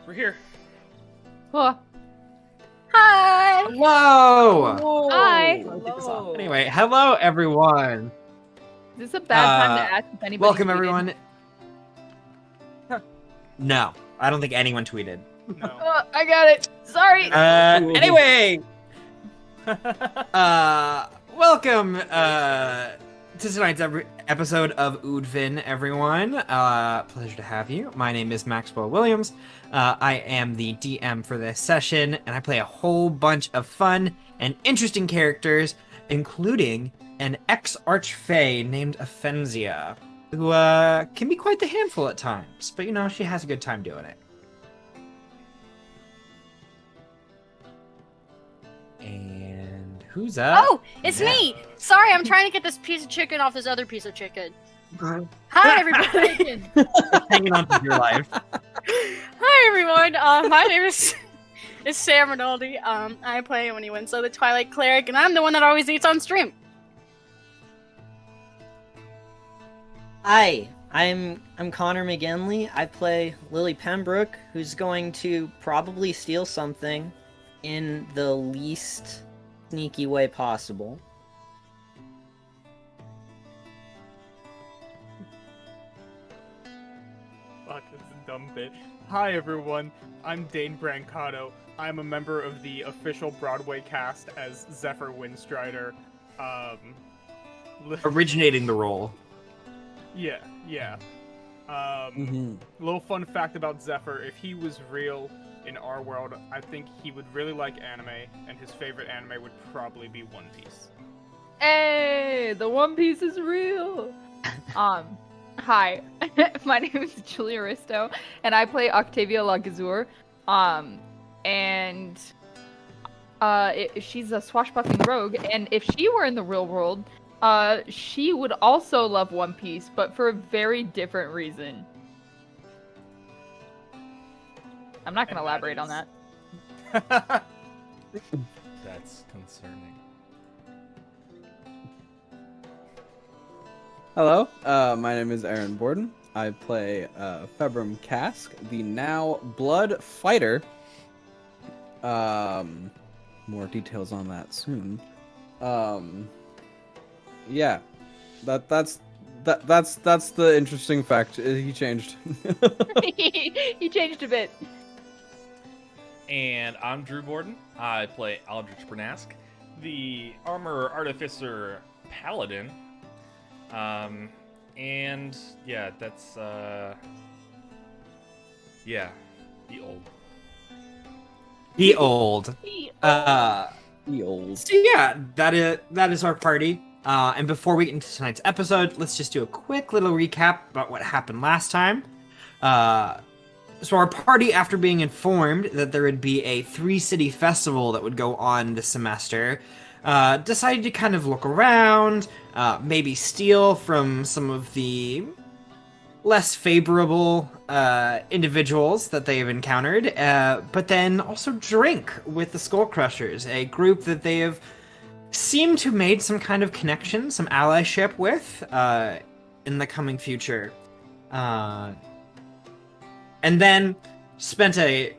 We're here. Oh, Hi! Hello! Whoa. Hi. Hello. Anyway, hello everyone. is this a bad time to Uh, ask if anybody Welcome tweeted? everyone. No, I don't think anyone tweeted. No. I got it. Sorry. Anyway, welcome to tonight's episode of Oodvin, everyone. Pleasure to have you. My name is Maxwell Williams. I am the DM for this session, and I play a whole bunch of fun and interesting characters, including an ex-archfey named Offenzia, who can be quite the handful at times, but you know, she has a good time doing it. And who's up? Oh, it's me! Sorry, I'm trying to get this piece of chicken off this other piece of chicken. Hi, everybody! Hanging on to your life. Hi, everyone! My name is Sam Rinaldi. I play Winnie Winslow, the Twilight Cleric, and I'm the one that always eats on stream. Hi, I'm Connor McGinley. I play Lily Pembroke, who's going to probably steal something in the least sneaky way possible. Fuck, that's a dumb bit. Hi, everyone. I'm Dane Brancato. I'm a member of the official Broadway cast as Zephyr Windstrider. Originating the role. Yeah. Little fun fact about Zephyr: if he was real in our world, I think he would really like anime, and his favorite anime would probably be One Piece. Hey, the One Piece is real. Hi. My name is Julia Risto, and I play Octavia Lagazur. She's a swashbuckling rogue, and if she were in the real world, she would also love One Piece, but for a very different reason. I'm not going to elaborate on that. That's concerning. Hello, my name is Aaron Borden. I play Februm Cask, the now Blood Fighter. More details on that soon. Yeah, that's the interesting fact. He changed. He changed a bit. And I'm Drew Borden. I play Aldrich Bernask, the armor artificer paladin. And yeah, that's the old. The old. The old. So yeah, that is our party. And before we get into tonight's episode, let's just do a quick little recap about what happened last time. So our party, after being informed that there would be a 3-city festival that would go on this semester, decided to kind of look around, maybe steal from some of the less favorable individuals that they have encountered, but then also drink with the Skull Crushers, a group that they have seemed to made some kind of connection, some allyship with in the coming future. And then spent a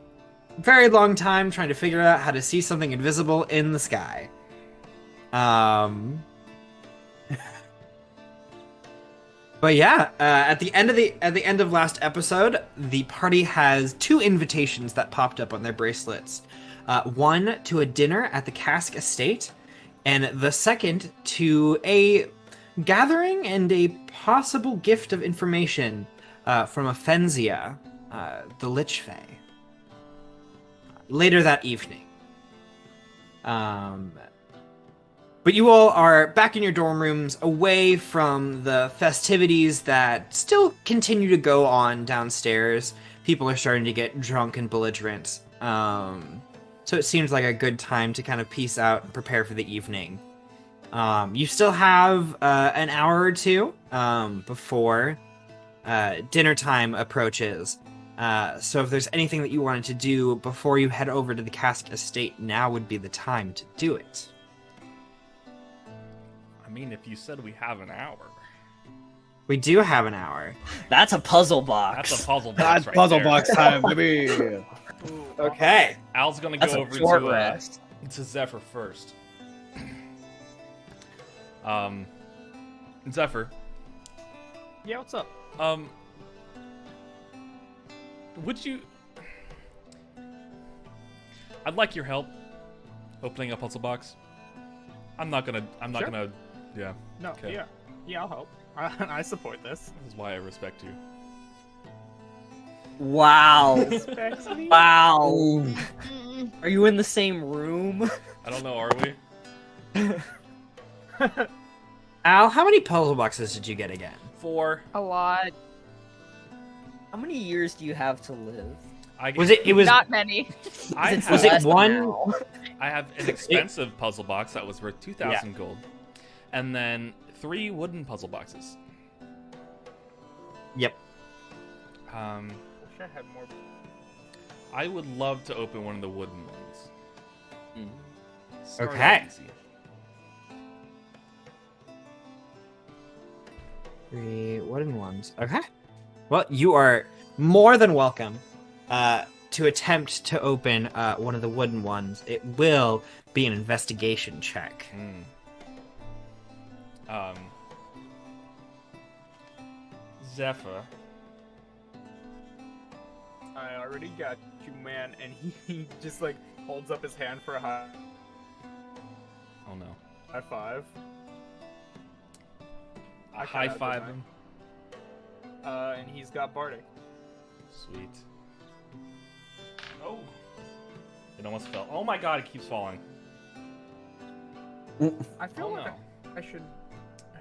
very long time trying to figure out how to see something invisible in the sky. But yeah, at the end of last episode, the party has 2 invitations that popped up on their bracelets. One to a dinner at the Cask Estate, and the second to a gathering and a possible gift of information from Offenzia, the Lich Fae, later that evening. But you all are back in your dorm rooms, away from the festivities that still continue to go on downstairs. People are starting to get drunk and belligerent. So it seems like a good time to kind of peace out and prepare for the evening. You still have an hour or two before dinner time approaches. So if there's anything that you wanted to do before you head over to the Cask Estate, now would be the time to do it. I mean, if you said we have an hour. We do have an hour. That's a puzzle box. That's a puzzle box That's right puzzle there. box time, baby. Ooh, Okay. Al's gonna That's go a over short to rest. Zephyr first. Zephyr. Yeah, what's up? Would you? I'd like your help opening a puzzle box. I'm not Sure. gonna. Yeah. No, Okay. yeah, I'll help. I support this. This is why I respect you. Wow. Respects me. Wow. Mm. Are you in the same room? I don't know. Are we? Al, how many puzzle boxes did you get again? 4. A lot. How many years do you have to live? I Was it was Not many. I It's have, Was it less than one- now. I have an expensive puzzle box that was worth 2,000 gold, and then 3 wooden puzzle boxes. Yep. Wish I had more. I would love to open one of the wooden ones. Start Okay. out easy. 3 wooden ones. Okay. Well, you are more than welcome to attempt to open one of the wooden ones. It will be an investigation check. Zephyr. I already got you, man. And he just like holds up his hand for a high Oh no. five. I High cannot five deny. him. And he's got Bardic. Sweet. Oh. It almost fell. Oh my god, it keeps falling. I feel Oh like no. I should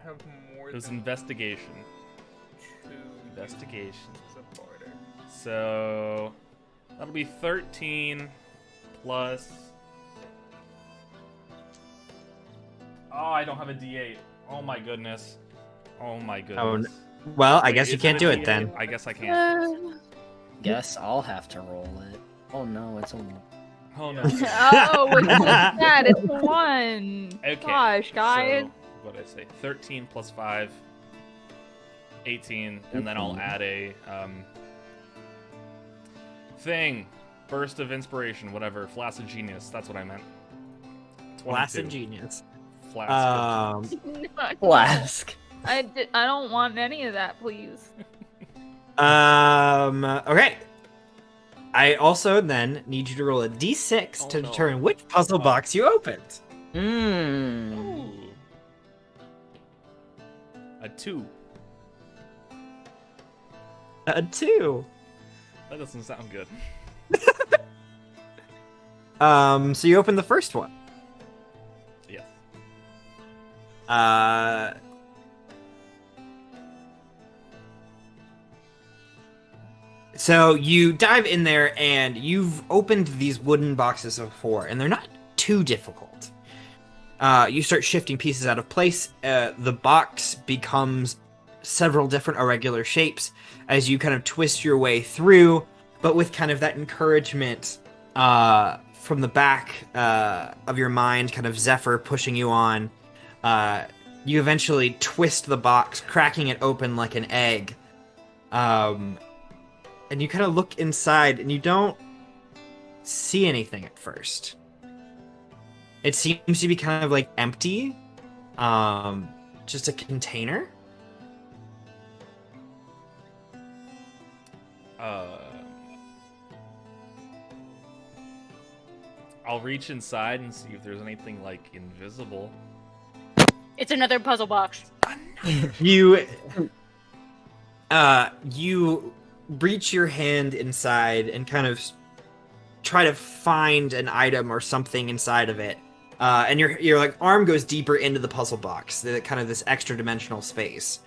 have more It was than investigation. 2 Investigation. uses of Bardic. So that'll be 13 plus. Oh, I don't have a D8. Oh my goodness. Oh my goodness. Well, I Wait, guess you is can't a do it D8? then. I guess I can't. Guess I'll have to roll it. Oh no, it's a Oh no. Oh, it's just that. It's 1. Okay. Gosh, guys. So, what did I say? 13 plus 5. 18, and then I'll add a thing. Burst of inspiration, whatever. Flaccid genius. That's what I meant. 22. Flaccid genius. Flaccid. flask. I don't want any of that, please. Okay. I also then need you to roll a d6 Oh, to no. determine which puzzle box you opened. Mmm. Ooh. A 2. A 2. That doesn't sound good. So you open the first one. Yes. So you dive in there and you've opened these wooden boxes before, and they're not too difficult. You start shifting pieces out of place. The box becomes several different irregular shapes as you kind of twist your way through, but with kind of that encouragement from the back of your mind, kind of Zephyr pushing you on. You eventually twist the box, cracking it open like an egg. And you kind of look inside and you don't see anything at first. It seems to be kind of like empty. Just a container. I'll reach inside and see if there's anything like invisible. It's another puzzle box. You reach your hand inside and kind of try to find an item or something inside of it. And your like arm goes deeper into the puzzle box, kind of this extra dimensional space.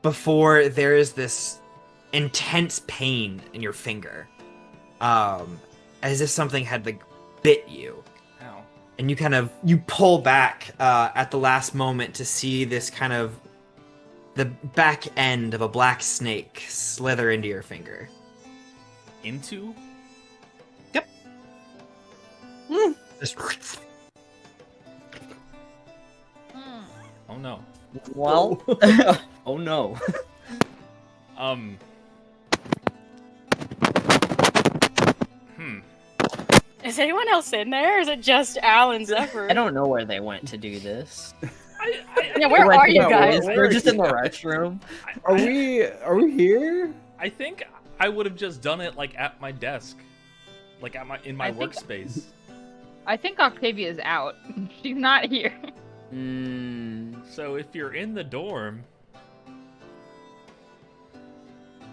Before there is this intense pain in your finger. As if something had like bit you. Ow. And you pull back at the last moment to see this kind of the back end of a black snake slither into your finger. Into? Just Mm. Oh no. Well, oh no. Is anyone else in there? Or is it just Al and Zephyr? I don't know where they went to do this. Yeah, where are you No, guys? We're just in the restroom. Are we here? I think I would have just done it like at my desk, like in my I think- workspace. I think Octavia's out. She's not here. So if you're in the dorm,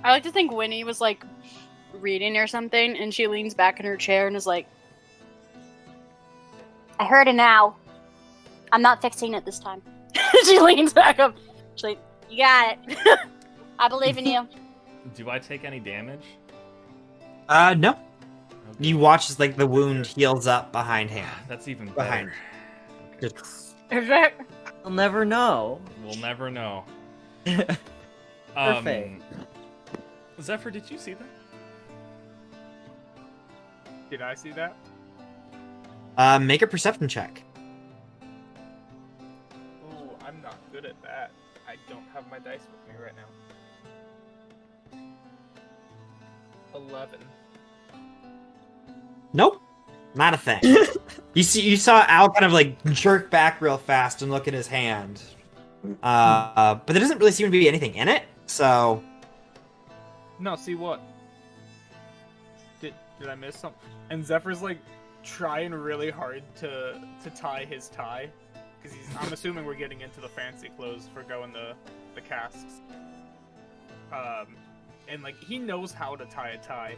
I like to think Winnie was like reading or something, and she leans back in her chair and is like, I heard an owl. I'm not fixing it this time. she leans back up. She's like, you got it. I believe in you. do I take any damage? No. Okay. You watch as like the wound heals up behind him. That's even Behind. better. Just- is that We'll never know. We'll never know. Perfect. Zephyr, did you see that? Did I see that? Make a perception check. Ooh, I'm not good at that. I don't have my dice with me right now. 11. Nope. Not a thing. You saw Al kind of like jerk back real fast and look at his hand. But there doesn't really seem to be anything in it, so No, see what? Did I miss something? And Zephyr's like trying really hard to tie his tie, because I'm assuming we're getting into the fancy clothes for going the casks. And like he knows how to tie a tie,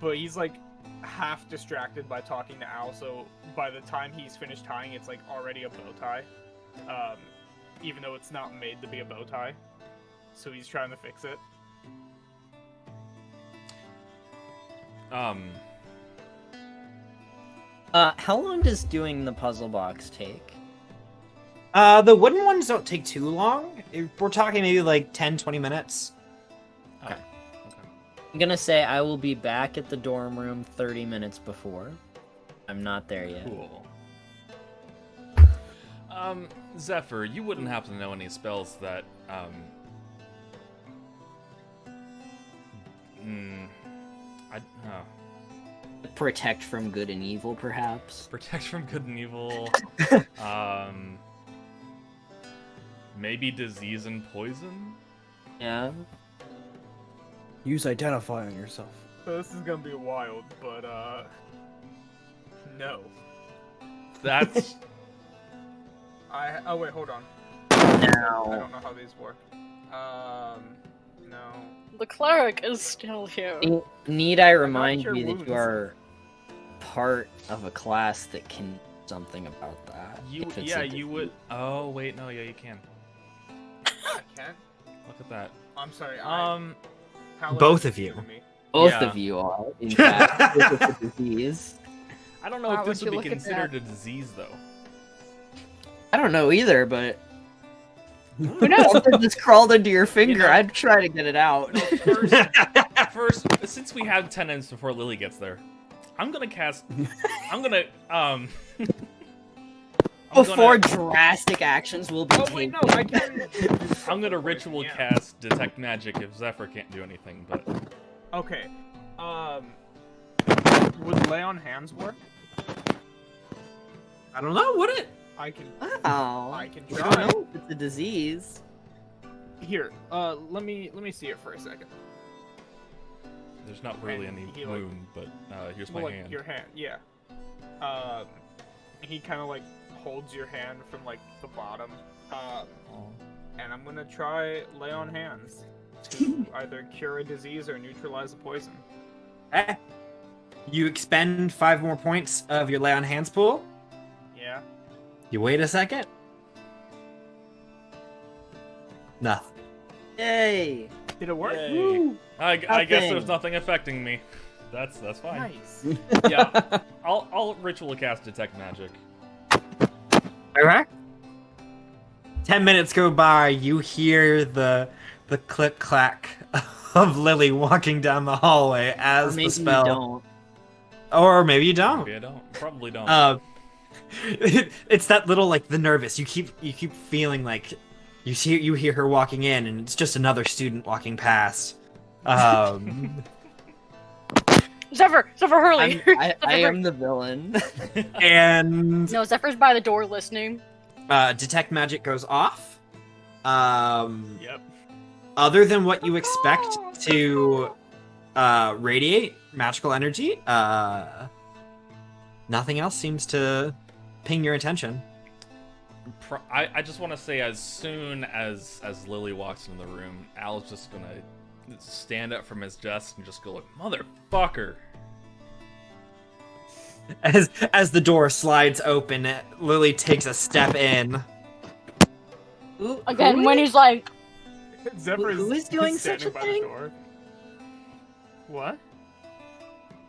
but he's like half distracted by talking to Al, so by the time he's finished tying, it's like already a bow tie. Even though it's not made to be a bow tie. So he's trying to fix it. How long does doing the puzzle box take? the wooden ones don't take too long. We're talking maybe like 10-20 minutes. Okay. I'm gonna say I will be back at the dorm room 30 minutes before. I'm not there yet. Cool. Zephyr, you wouldn't happen to know any spells that, Protect from good and evil, perhaps. protect from good and evil, maybe disease and poison? Yeah. Use identify on yourself. So this is gonna be wild, but no. That's... Oh wait, hold on. I Now, don't know how these work. No. the cleric is still here? need I remind your you that wounds. you are part of a class that can do something about that? You, if it's yeah, a you would... Oh, wait, no, yeah, you can. I can't. Look at that. I'm sorry. Paladin Both of is new you. to me. Both Yeah. of you are, in fact, with the disease. I don't know Wow, if this would you would be look at considered a disease, though. I don't know either, but Who knows? something just crawled into your finger. know- I'd try to get it out. First, since we have 10 minutes before Lily gets there, I'm gonna cast... I'm gonna, Before drastic actions will be Oh taken. wait, no, I can. I'm gonna ritual Yeah. cast Detect Magic if Zephyr can't do anything, but... Okay. Would lay on hands work? I don't know, would it? I can. Wow. I can We try. don't know if it's a disease. Here. Let me see it for a second. There's not really And any he, like- wound, but here's my Well, like hand. your hand, yeah. He kind of like holds your hand from like the bottom. Oh. And I'm gonna try lay on hands to either cure a disease or neutralize a poison. Eh. You expend 5 more points of your lay on hands pool. Yeah. You wait a second. Nothing. Yay! Did it work? Yay. I guess there's Nothing. nothing affecting me. That's fine. Nice. Yeah, I'll ritual cast Detect Magic. Okay. 10 minutes go by. You hear the click clack of Lily walking down the hallway Or as maybe the spell. you don't. Or maybe you don't. Maybe I don't. Probably don't. It's that little like the nervous. You keep feeling like you hear her walking in, and it's just another student walking past. Zephyr Hurley. I am the villain. And No, Zephyr's by the door listening. detect magic goes off. Yep. Other than what you expect to radiate magical energy, nothing else seems to ping your attention. I just want to say, as soon as Lily walks into the room, Al's just gonna stand up from his desk and just go like, "Motherfucker!" As the door slides open, Lily takes a step in. Ooh, Again, when he's like, Zephyr who is doing such a standing by the thing? door. What?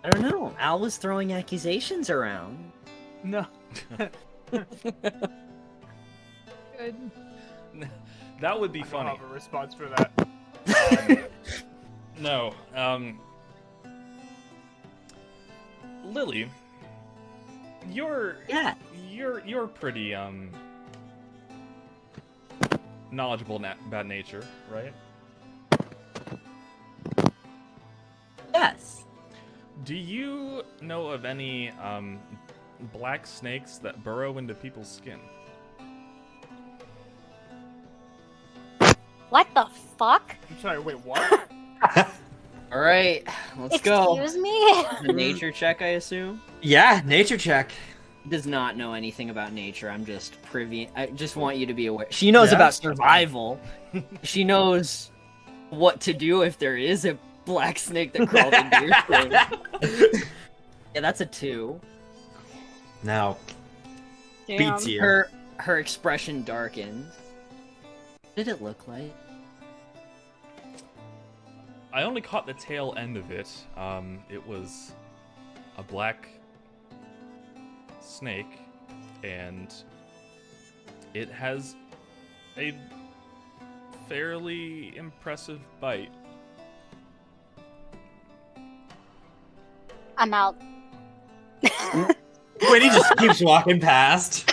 I don't know. Al was throwing accusations around. No. Good. That would be I don't funny. have a response for that. No. Lily, you're pretty knowledgeable about nature, right? Yes. Do you know of any black snakes that burrow into people's skin? What the fuck? I'm sorry, wait, what? All right, let's go. Excuse me? The nature check, I assume. Yeah, nature check. Does not know anything about nature. I'm just privy. I just want you to be aware. She knows Yeah? about survival. She knows what to do if there is a black snake that crawled into your thing. Yeah, that's a 2. No, damn. beats you. Her expression darkens. What did it look like? I only caught the tail end of it. It was a black snake, and it has a fairly impressive bite. I'm out. Winnie just keeps walking past.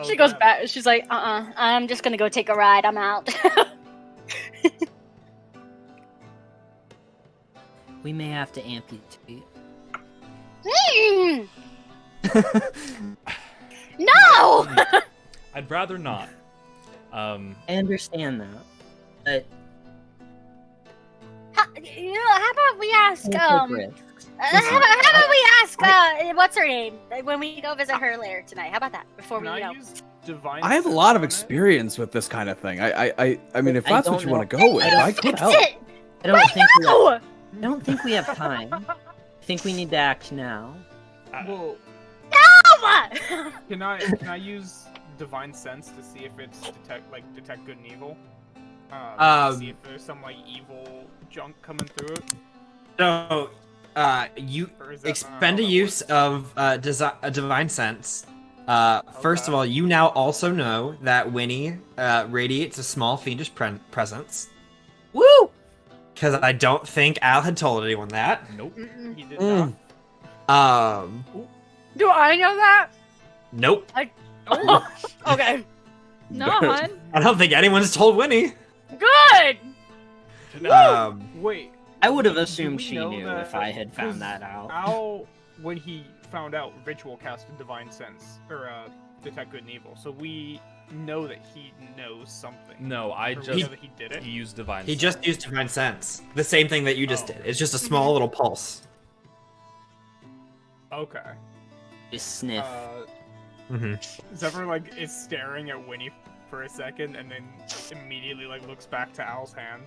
She Oh, goes crap. back. She's like, I'm just gonna go take a ride. I'm out. We may have to amputate. Mm. No! I'd rather not. I understand that, but How about we ask, take risks. how about we ask, what's her name? When we go visit her later tonight. How about that? Before Can we, I use divine I have a sense lot of on it? experience with this kind of thing. I mean, if I that's don't what you know. want to go with, I could Fix help. it! I don't think we have, no! I don't think we have time. I think we need to act now. Well, Oh! can I use divine sense to see if it's detect good and evil? To see if there's some like evil junk coming through it. So, you Or is that expend not a how that use of a divine sense. First of all, you now also know that Winnie radiates a small fiendish presence. Woo! Because I don't think Al had told anyone that. Nope. works? He did Mm. not. Do I know that? Nope. Oh, okay. No, hon. I don't think anyone's told Winnie. Good! Wait. I would have do assumed we she know knew that- if I had found 'cause that out. Al, when he found out, ritual casted divine sense or detect good and evil. So we know that he knows something. No, I Or we just know that he did it. he used divine. He sense. just used divine sense. The same thing that you just Oh. did. It's just a small little pulse. Okay. Just sniff. Zephyr like is staring at Winnie for a second and then immediately like looks back to Al's hand.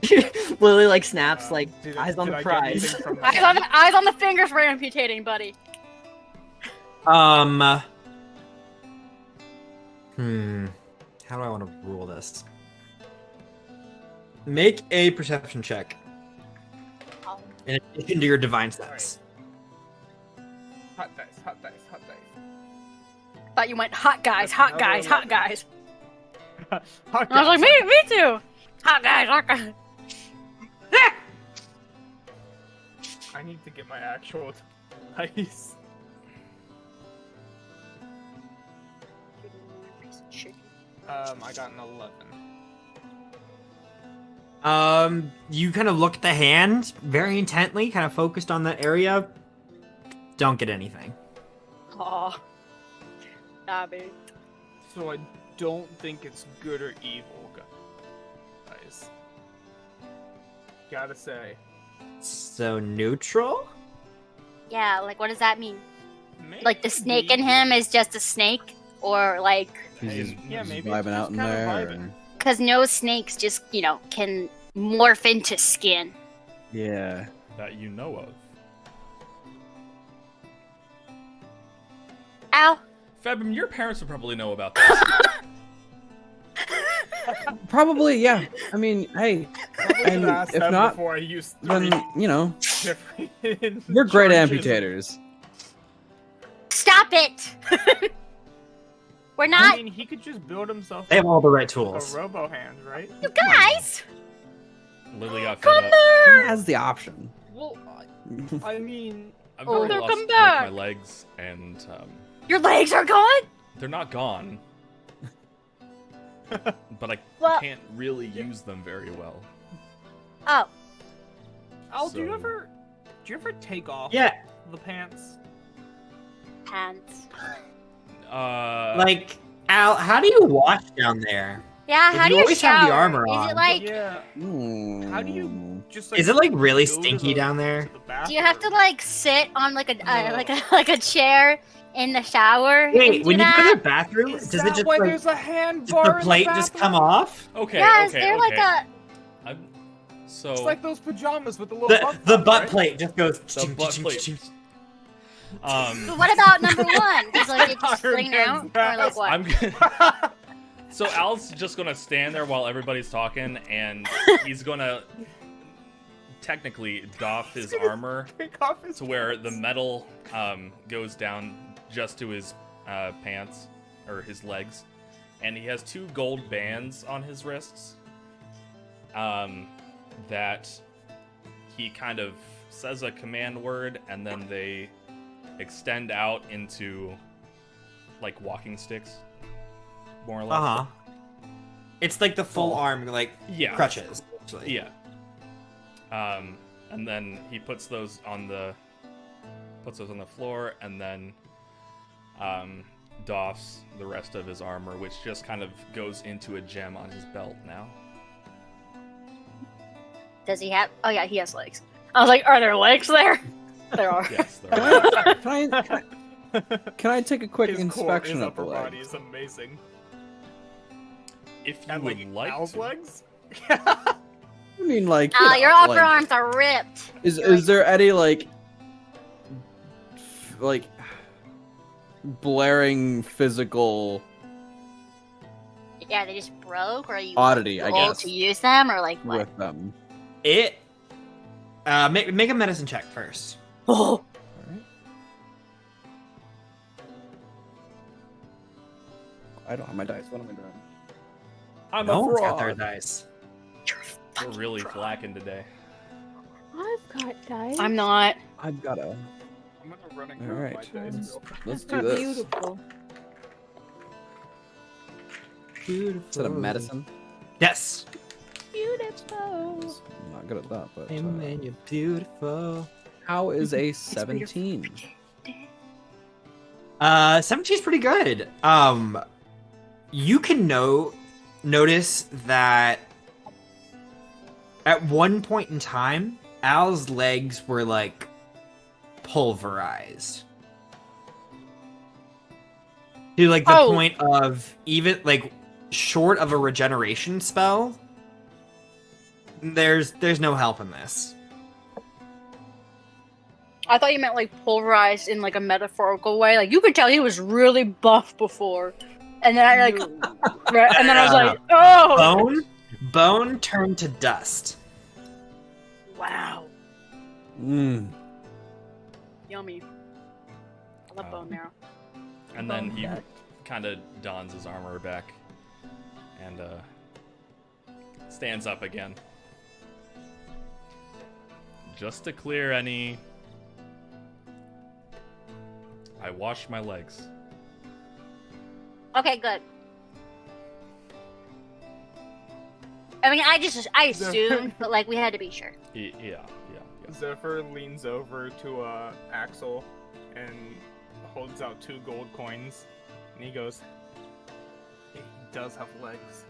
Lily like snaps, like Did- eyes on did the I get prize. anything from the Eyes on the fingers for amputating, buddy. How do I want to rule this? Make a perception check. In addition to your divine sense. Hot dice, hot dice, hot dice. Thought you went hot guys, hot guys, hot guys. Hot I was like, dice. me too. Hot guys, hot guys. I need to get my actual dice. Should I got an 11. You kind of look at the hand very intently, kind of focused on that area. Don't get anything. Aw. Stop it. So I don't think it's good or evil, guys. Gotta say. So neutral? Yeah, like what does that mean? Maybe. Like the snake in him is just a snake, or like He's just, Yeah, just maybe vibing it's out just in kinda there. vibing. or- because no snakes just can morph into skin. Yeah. That you know of. Ow! Febum, your parents would probably know about this. Probably, yeah. I mean, hey, Probably and should ask if them not, before I use then, different we're great charges. amputators. Stop it! We're I not, mean, he could just build himself They have all the right a tools. robo hand, right? you guys. Lily got fed up. He has the option. Well, I mean, I've Oh, already they're lost come like, back. my legs, and Your legs are gone. they're not gone. But I Well- can't really use them very well. Oh, Al, do you So- ever take off Yeah, the pants? pants. like, Al, how do you wash down there? Yeah, If how you do you always shower? have the armor Is on. it like? Yeah. How do you Mm. just like? Is it like really go to stinky the- down there? to the bathroom? Do you have to like sit on like a No. like a chair in the shower? Wait, and do when you go that? to the bathroom, Is does that it just why like there's a hand does bar the in plate the just bathroom? come off? Okay, Yeah, is okay, there okay. like So It's like those pajamas with the little The butt butt right? plate just goes. the butt plate. But what about number one? Does like it just Iron fling out, Man's or like what? I'm gonna... So Al's just gonna stand there while everybody's talking, and he's gonna technically doff his armor Take off his to where pants. the metal goes down just to his pants or his legs, and he has 2 gold bands on his wrists that he kind of says a command word, and then they extend out into like walking sticks, more or less. Uh huh. It's like the full arm, like Yeah. crutches. Actually. Yeah. And then he puts those on the floor, and then doffs the rest of his armor, which just kind of goes into a gem on his belt now. Does he have? Oh yeah, he has legs. I was like, are there legs there? There are. Yes, there are. Can I take a quick His inspection his of the upper leg? body is amazing. If you And would like Al's to. legs? I mean, like, Ah, you your know, upper like, arms are ripped. Is there any like blaring physical Yeah, they just broke, or are you oddity? I old guess to use them, or like what? with them. It. Make a medicine check first. Oh, I don't have my dice. What am I doing? I'm No a one's got fraud. their dice. We're really flacking today. I've got dice. I'm not. I've got a. I'm gonna run and All grab right. my dice real quick. Let's do this. Beautiful. Beautiful. Is that a medicine? Yes. Beautiful. I'm not good at that, but Hey man, you're beautiful. how is a 17? 17's pretty good. You can notice that at one point in time, Al's legs were like pulverized. To like the Oh. point of even like short of a regeneration spell. There's no help in this. I thought you meant like pulverized in like a metaphorical way. Like you could tell he was really buff before, and then I like, right, and then I was like, oh, Bone turned to dust. wow, Mm. yummy. I love bone marrow. And then Bone he dust. kind of dons his armor back and stands up again. Just to clear any... I washed my legs. okay, good. I mean, I assumed, but like we had to be sure. Yeah. Zephyr leans over to Axel and holds out 2 gold coins, and he goes, "He does have legs."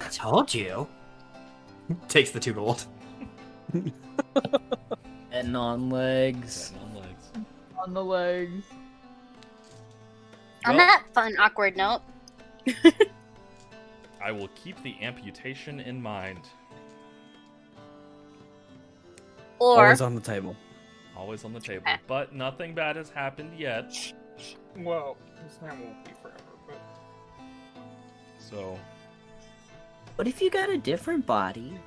I told you. Takes the 2 gold. And on legs. On the legs. On Well- that fun, awkward note, I will keep the amputation in mind. or Always on the table. Always on the table. But nothing bad has happened yet. Well, this time won't be forever, but So, What if you got a different body?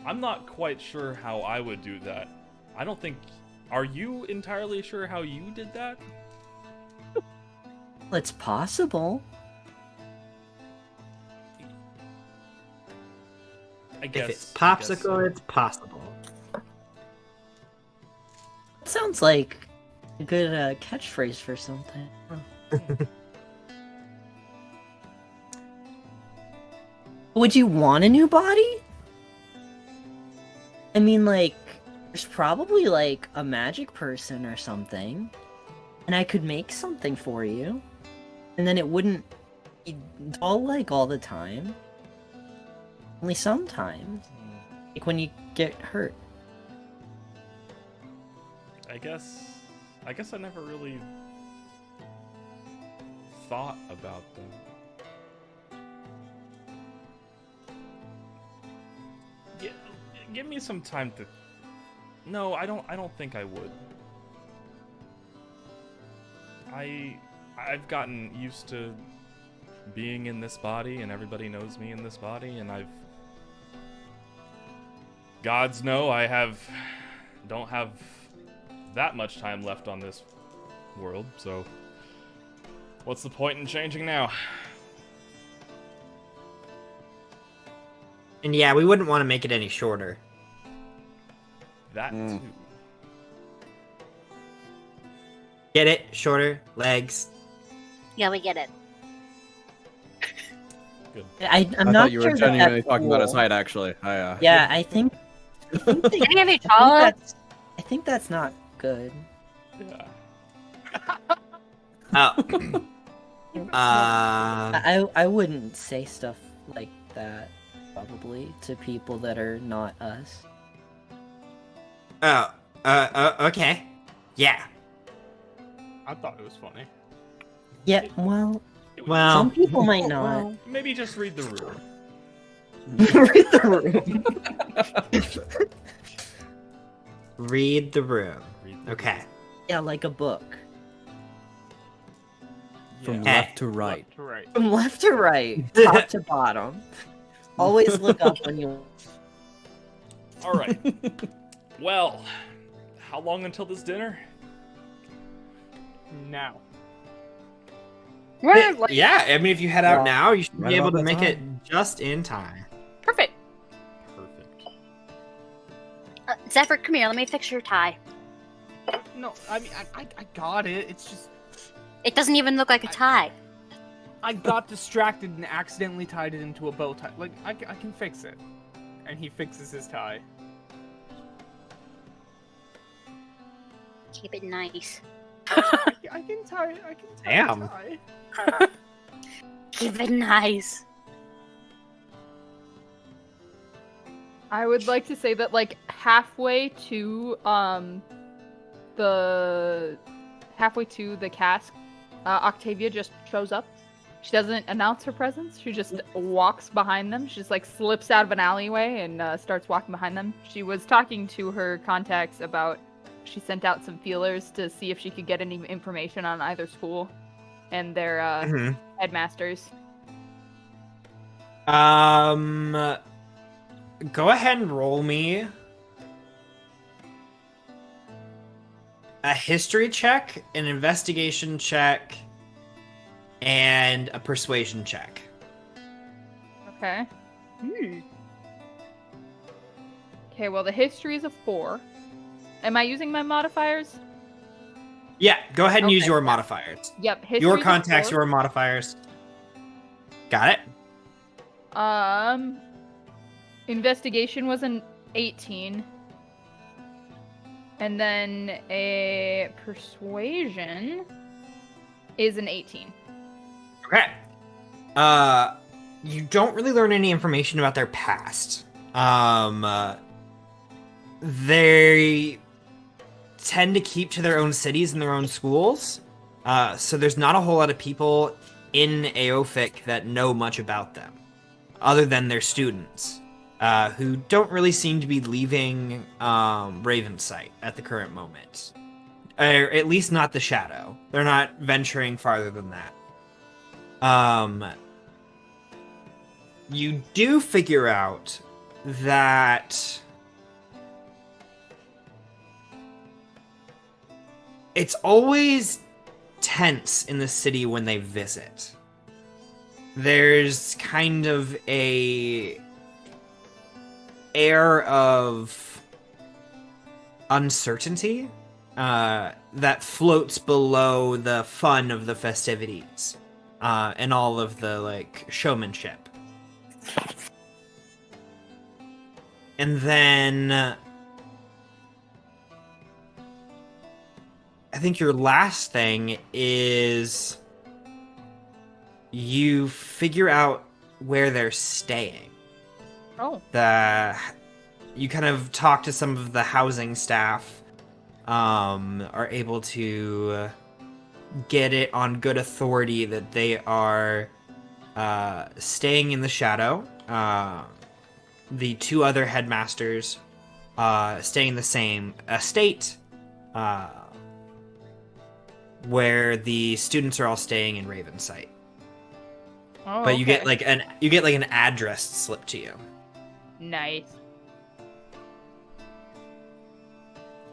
I'm not quite sure how I would do that. I don't think... Are you entirely sure how you did that? Well, it's possible. I guess. If it's I guess popsicle, so. it's possible. It sounds like a good catchphrase for something. Would you want a new body? I mean, like, there's probably, like, a magic person or something. And I could make something for you. And then it wouldn't be dull, like, all the time. Only sometimes. Like, when you get hurt. I guess I never really thought about them. Give me some time to. No, I don't think I would. I've gotten used to being in this body, and everybody knows me in this body, and gods know don't have that much time left on this world, so what's the point in changing now? And yeah, we wouldn't want to make it any shorter. That too. Get it? Shorter legs. yeah, we get it. Good. I'm I not thought you sure were that genuinely that's talking about his cool. height, actually. Yeah, I think Can you have you taller? I think that's not good. Yeah. Oh. I wouldn't say stuff like that probably to people that are not us. Okay. Yeah. I thought it was funny. Yeah, well, Well, some people might not. Maybe just read the room. Read the room. read the room. Read the Okay. Yeah, like a book. From Yeah. left to right. Left to right. From left to right, top to bottom. Always look up when you. All right. Well, how long until this dinner? Now. We're like, Yeah, I mean, if you head out Well, now, you should right be able about to that make it time. just in time. perfect. Perfect. Zephyr, come here. Let me fix your tie. No, I mean, I got it. It's just It doesn't even look like a tie. I got distracted and accidentally tied it into a bow tie. Like, I can fix it. And he fixes his tie. Keep it nice. I can tie it. I can tie Damn. a tie. Keep it nice. I would like to say that like halfway to the cask, Octavia just shows up. She doesn't announce her presence. She just walks behind them. She just like slips out of an alleyway and starts walking behind them. She was talking to her contacts about. She sent out some feelers to see if she could get any information on either school and their Mhm. headmasters. Go ahead and roll me a history check, an investigation check, and a persuasion check. Okay. Hmm. Okay, well the history is a 4. Am I using my modifiers? Yeah, go ahead and use Okay, your yeah. modifiers. Yep. History's Your a contacts, 4. your modifiers. Got it? Investigation was an 18. And then a persuasion is an 18. Okay. You don't really learn any information about their past. They tend to keep to their own cities and their own schools. So there's not a whole lot of people in Aophic that know much about them, other than their students, who don't really seem to be leaving Ravensight at the current moment. Or at least not the Shadow. They're not venturing farther than that. You do figure out that it's always tense in the city when they visit. There's kind of a air of uncertainty that floats below the fun of the festivities and all of the like showmanship. And then I think your last thing is you figure out where they're staying. Oh. You kind of talk to some of the housing staff, are able to get it on good authority that they are staying in the Shadow. The 2 other headmasters staying in the same estate, where the students are all staying in Ravensight. Oh, But you okay. get like an address slipped to you. Nice.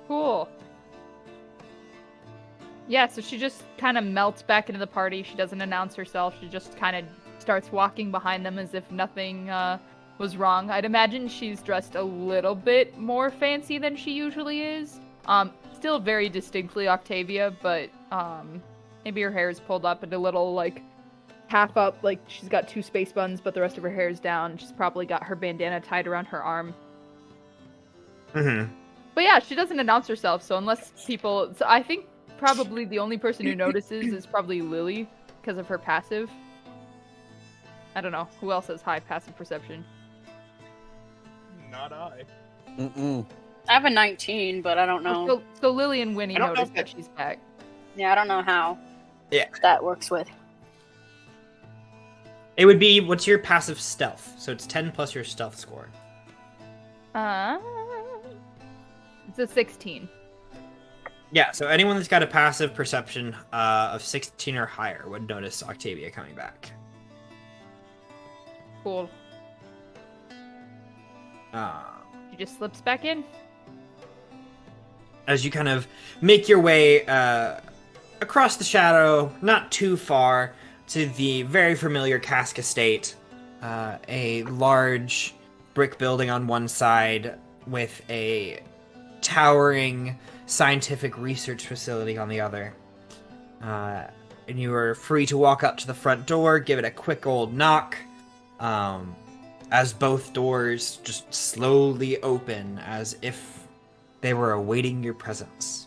Cool. Yeah, so she just kind of melts back into the party. She doesn't announce herself. She just kind of starts walking behind them as if nothing was wrong. I'd imagine she's dressed a little bit more fancy than she usually is. Still very distinctly Octavia, but maybe her hair is pulled up and a little like half up, like she's got 2 space buns, but the rest of her hair is down. She's probably got her bandana tied around her arm. Mm-hmm. But yeah, she doesn't announce herself, so unless people... So I think probably the only person who notices is probably Lily, because of her passive. I don't know. Who else has high passive perception? Not I. I have a 19, but I don't know. So Lily and Winnie I don't know notice if that she's back. Yeah, I don't know how. Yeah. That works with. It would be, what's your passive stealth? So it's 10 plus your stealth score. It's a 16. Yeah, so anyone that's got a passive perception of 16 or higher would notice Octavia coming back. Cool. She just slips back in. As you kind of make your way across the Shadow, not too far, to the very familiar Cask Estate, a large brick building on one side with a towering scientific research facility on the other. And you are free to walk up to the front door, give it a quick old knock, as both doors just slowly open as if they were awaiting your presence.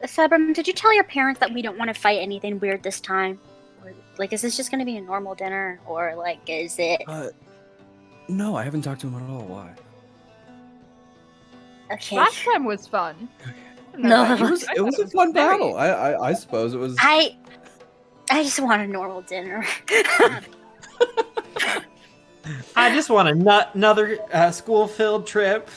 Sabram, did you tell your parents that we don't want to fight anything weird this time? Or, like, is this just going to be a normal dinner? Or, like, is it... No, I haven't talked to him at all. Why? Okay. Last time was fun. No. It was a fun battle. I suppose it was. I just want a normal dinner. I just want another school-filled trip.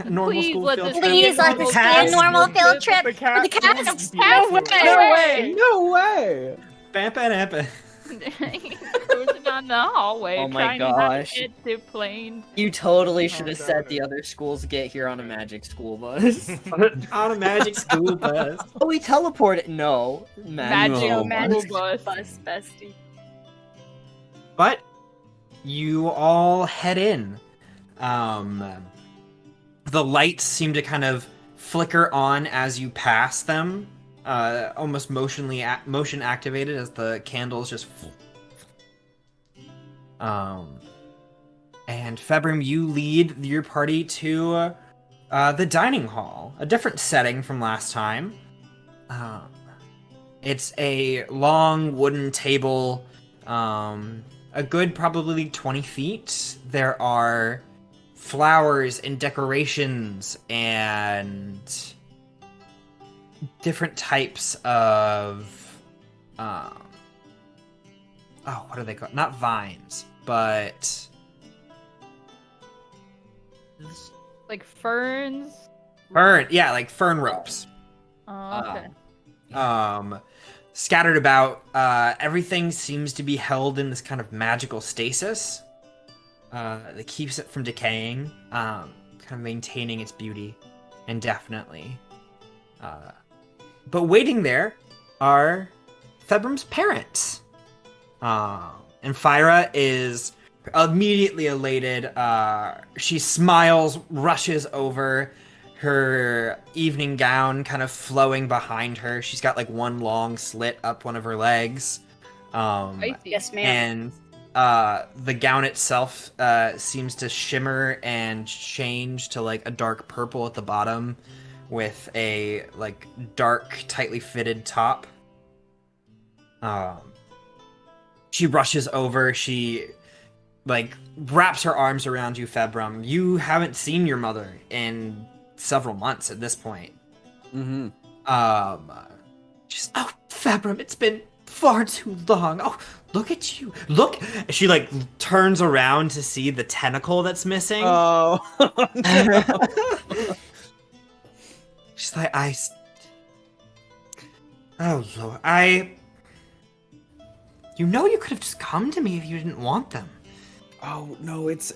A normal Please school let field this trip. Please let this be a normal field trip for the cast. No way! No way! Bam, bam, bam. Cruising on the hallway, Oh my trying not gosh. to get to plane. You totally should Oh, have said God. the other schools get here on a magic school bus. On a magic school bus. Oh, we teleported. No. Magic No. magic bus. Bus bestie. But you all head in. The lights seem to kind of flicker on as you pass them, almost motion activated as the candles just. And Februm, you lead your party to the dining hall, a different setting from last time. It's a long wooden table, a good probably 20 feet. There are flowers and decorations and different types of what are they called? Not vines, but Like ferns. like fern ropes. Oh, okay. Scattered about. Everything seems to be held in this kind of magical stasis that keeps it from decaying, kind of maintaining its beauty indefinitely. But waiting there are Februm's parents. And Fyra is immediately elated. She smiles, rushes over, her evening gown kind of flowing behind her. She's got like one long slit up one of her legs. Yes, ma'am. And the gown itself seems to shimmer and change to like a dark purple at the bottom with a like dark, tightly fitted top. She rushes over, she like wraps her arms around you, Februm. You haven't seen your mother in several months at this point. Mm-hmm. She's, oh, Februm, it's been far too long. Oh, look at you. Look. She like turns around to see the tentacle that's missing. Oh. She's like, oh, Lord. You know you could have just come to me if you didn't want them. Oh no, it's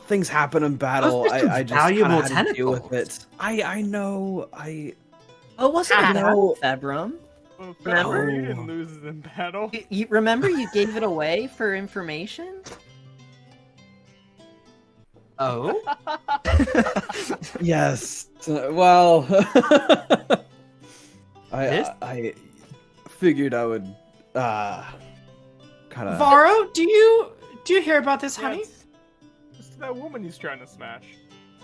things happen in battle. Those are some I just valuable kinda had to deal with tentacles. it. I know. Oh, wasn't I that know. Februm? Well, Remember? Februm didn't lose in battle. You remember you gave it away for information? Oh? Yes. Well, This? I figured I would kind of. Varro, do you hear about this, honey? It's that woman he's trying to smash.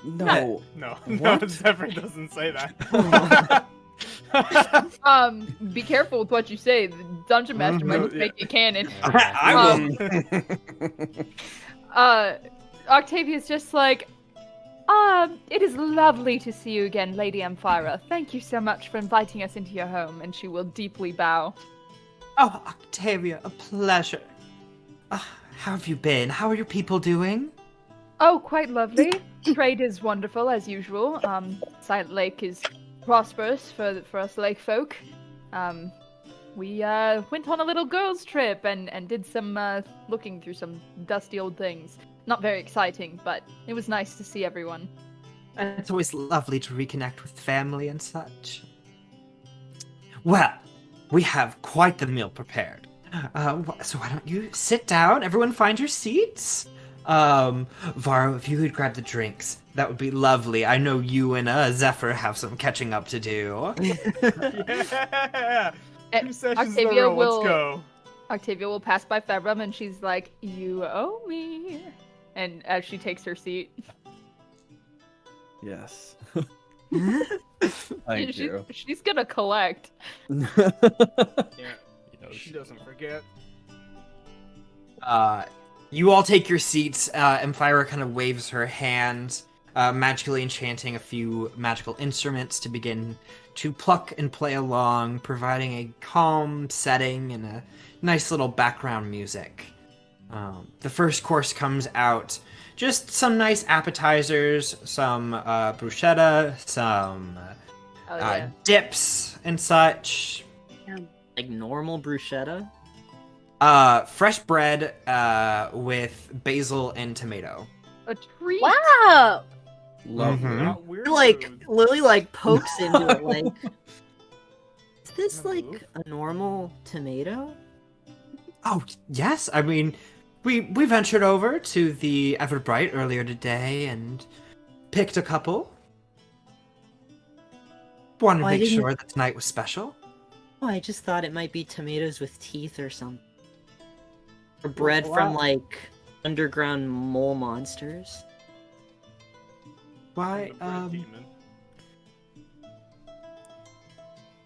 No. No, What? Zephyr doesn't say that. Be careful with what you say. The dungeon master might just make it canon. I will. Octavia's just like, it is lovely to see you again, Lady Amphira. Thank you so much for inviting us into your home, and she will deeply bow. Oh, Octavia, a pleasure. How have you been? How are your people doing? Oh, quite lovely. Trade is wonderful, as usual. Silent Lake is prosperous for us lake folk. We went on a little girls' trip and did some looking through some dusty old things. Not very exciting, but it was nice to see everyone. It's always lovely to reconnect with family and such. Well, we have quite the meal prepared. So why don't you sit down? Everyone find your seats. Varro, if you could grab the drinks, that would be lovely. I know you and Zephyr have some catching up to do. Yeah! 2 sessions in a Octavia row, let's go. Octavia will pass by Februm and she's like, "You owe me." And as she takes her seat, Yes. Thank you. she's gonna collect. Yeah, You know, she doesn't forget. You all take your seats, and Fyra kind of waves her hand, magically enchanting a few magical instruments to begin to pluck and play along, providing a calm setting and a nice little background music. The first course comes out, just some nice appetizers, some bruschetta, some Oh, yeah. dips and such. Like normal bruschetta? Fresh bread with basil and tomato. A treat. Wow. Lovely. Mhm. Not weird Like food. Lily like pokes into it like is this Wanna like move? a normal tomato? Oh, yes. I mean, we ventured over to the Everbright earlier today and picked a couple. wanted to Oh, I make didn't- sure that tonight was special. Oh, I just thought it might be tomatoes with teeth or something. Or bread from, like, underground mole monsters. Why, The bread demon.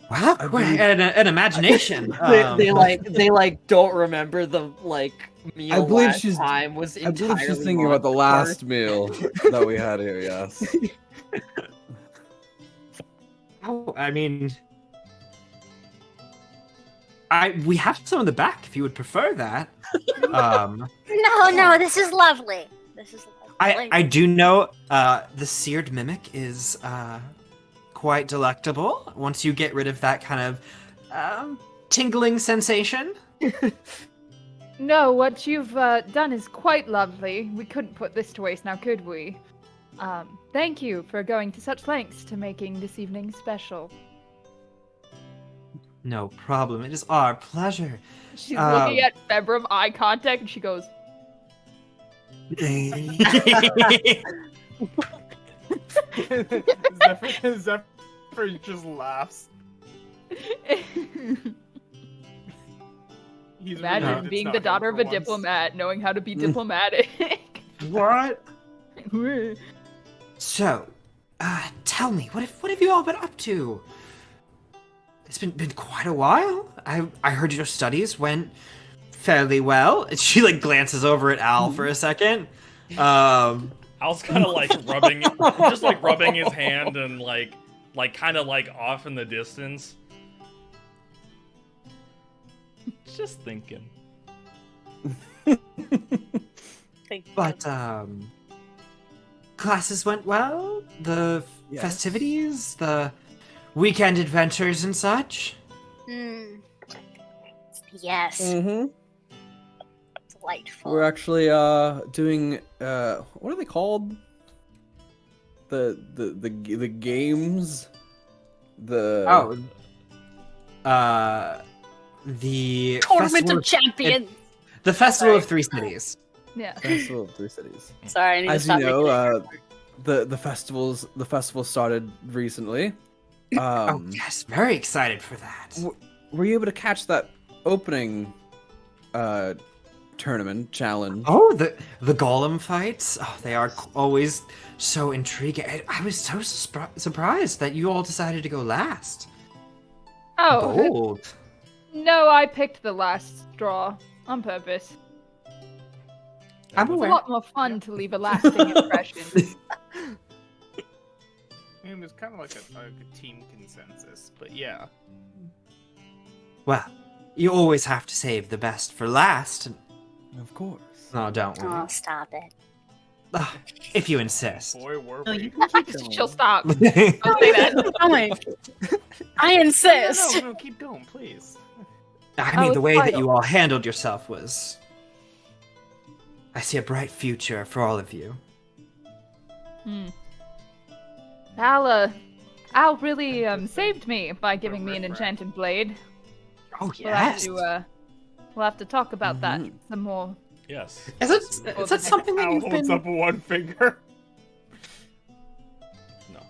Wow, I quite believe- an imagination. They don't remember the meal I believe last she's- time was I entirely believe she's thinking about the monster. last meal that we had here. Yes. Oh, I mean, we have some in the back if you would prefer that. No, this is lovely. This is lovely. I do know the seared mimic is quite delectable once you get rid of that kind of tingling sensation. No, what you've done is quite lovely. We couldn't put this to waste now, could we? Thank you for going to such lengths to making this evening special. No problem. It is our pleasure. She's looking at Februm, eye contact, and she goes, Zephyr just laughs. He's Imagine relieved it's being not the him daughter for of a once. diplomat, knowing how to be diplomatic. What? So, tell me, what have you all been up to? It's been quite a while. I heard your studies went fairly well. And she like glances over at Al for a second. Al's kind of like rubbing his hand and like kind of like off in the distance. Just thinking. But classes went well. The Yes. festivities, the weekend adventures and such. Yes. Mm-hmm. Delightful. We're actually doing what are they called? The games. The The Tournament Festival of Champions. the Festival Sorry. of Three Cities. Yeah. Festival of Three Cities. Sorry, I need to As you stop. know, the festival started recently. Oh yes, very excited for that. Were you able to catch that opening tournament challenge? Oh, the golem fights. Oh, they are always so intriguing. I was so surprised that you all decided to go last. Oh, Bold. no, I picked the last straw on purpose. I'm It's a aware. lot more fun to leave a lasting impression. It was kind of like a team consensus, but yeah. Well, you always have to save the best for last. Of course. No, don't worry. Oh, stop it. If you insist. Boy, were No, we. you can keep going. She'll stop. Don't say that. I insist. No, keep going, please. I Oh, mean, the it's way that vital. you all handled yourself was. I see a bright future for all of you. Al really saved me by giving me an enchanted blade. Oh We'll yes. have to talk about that some more. Yes. Is that something that Al you've holds been? up one finger. No.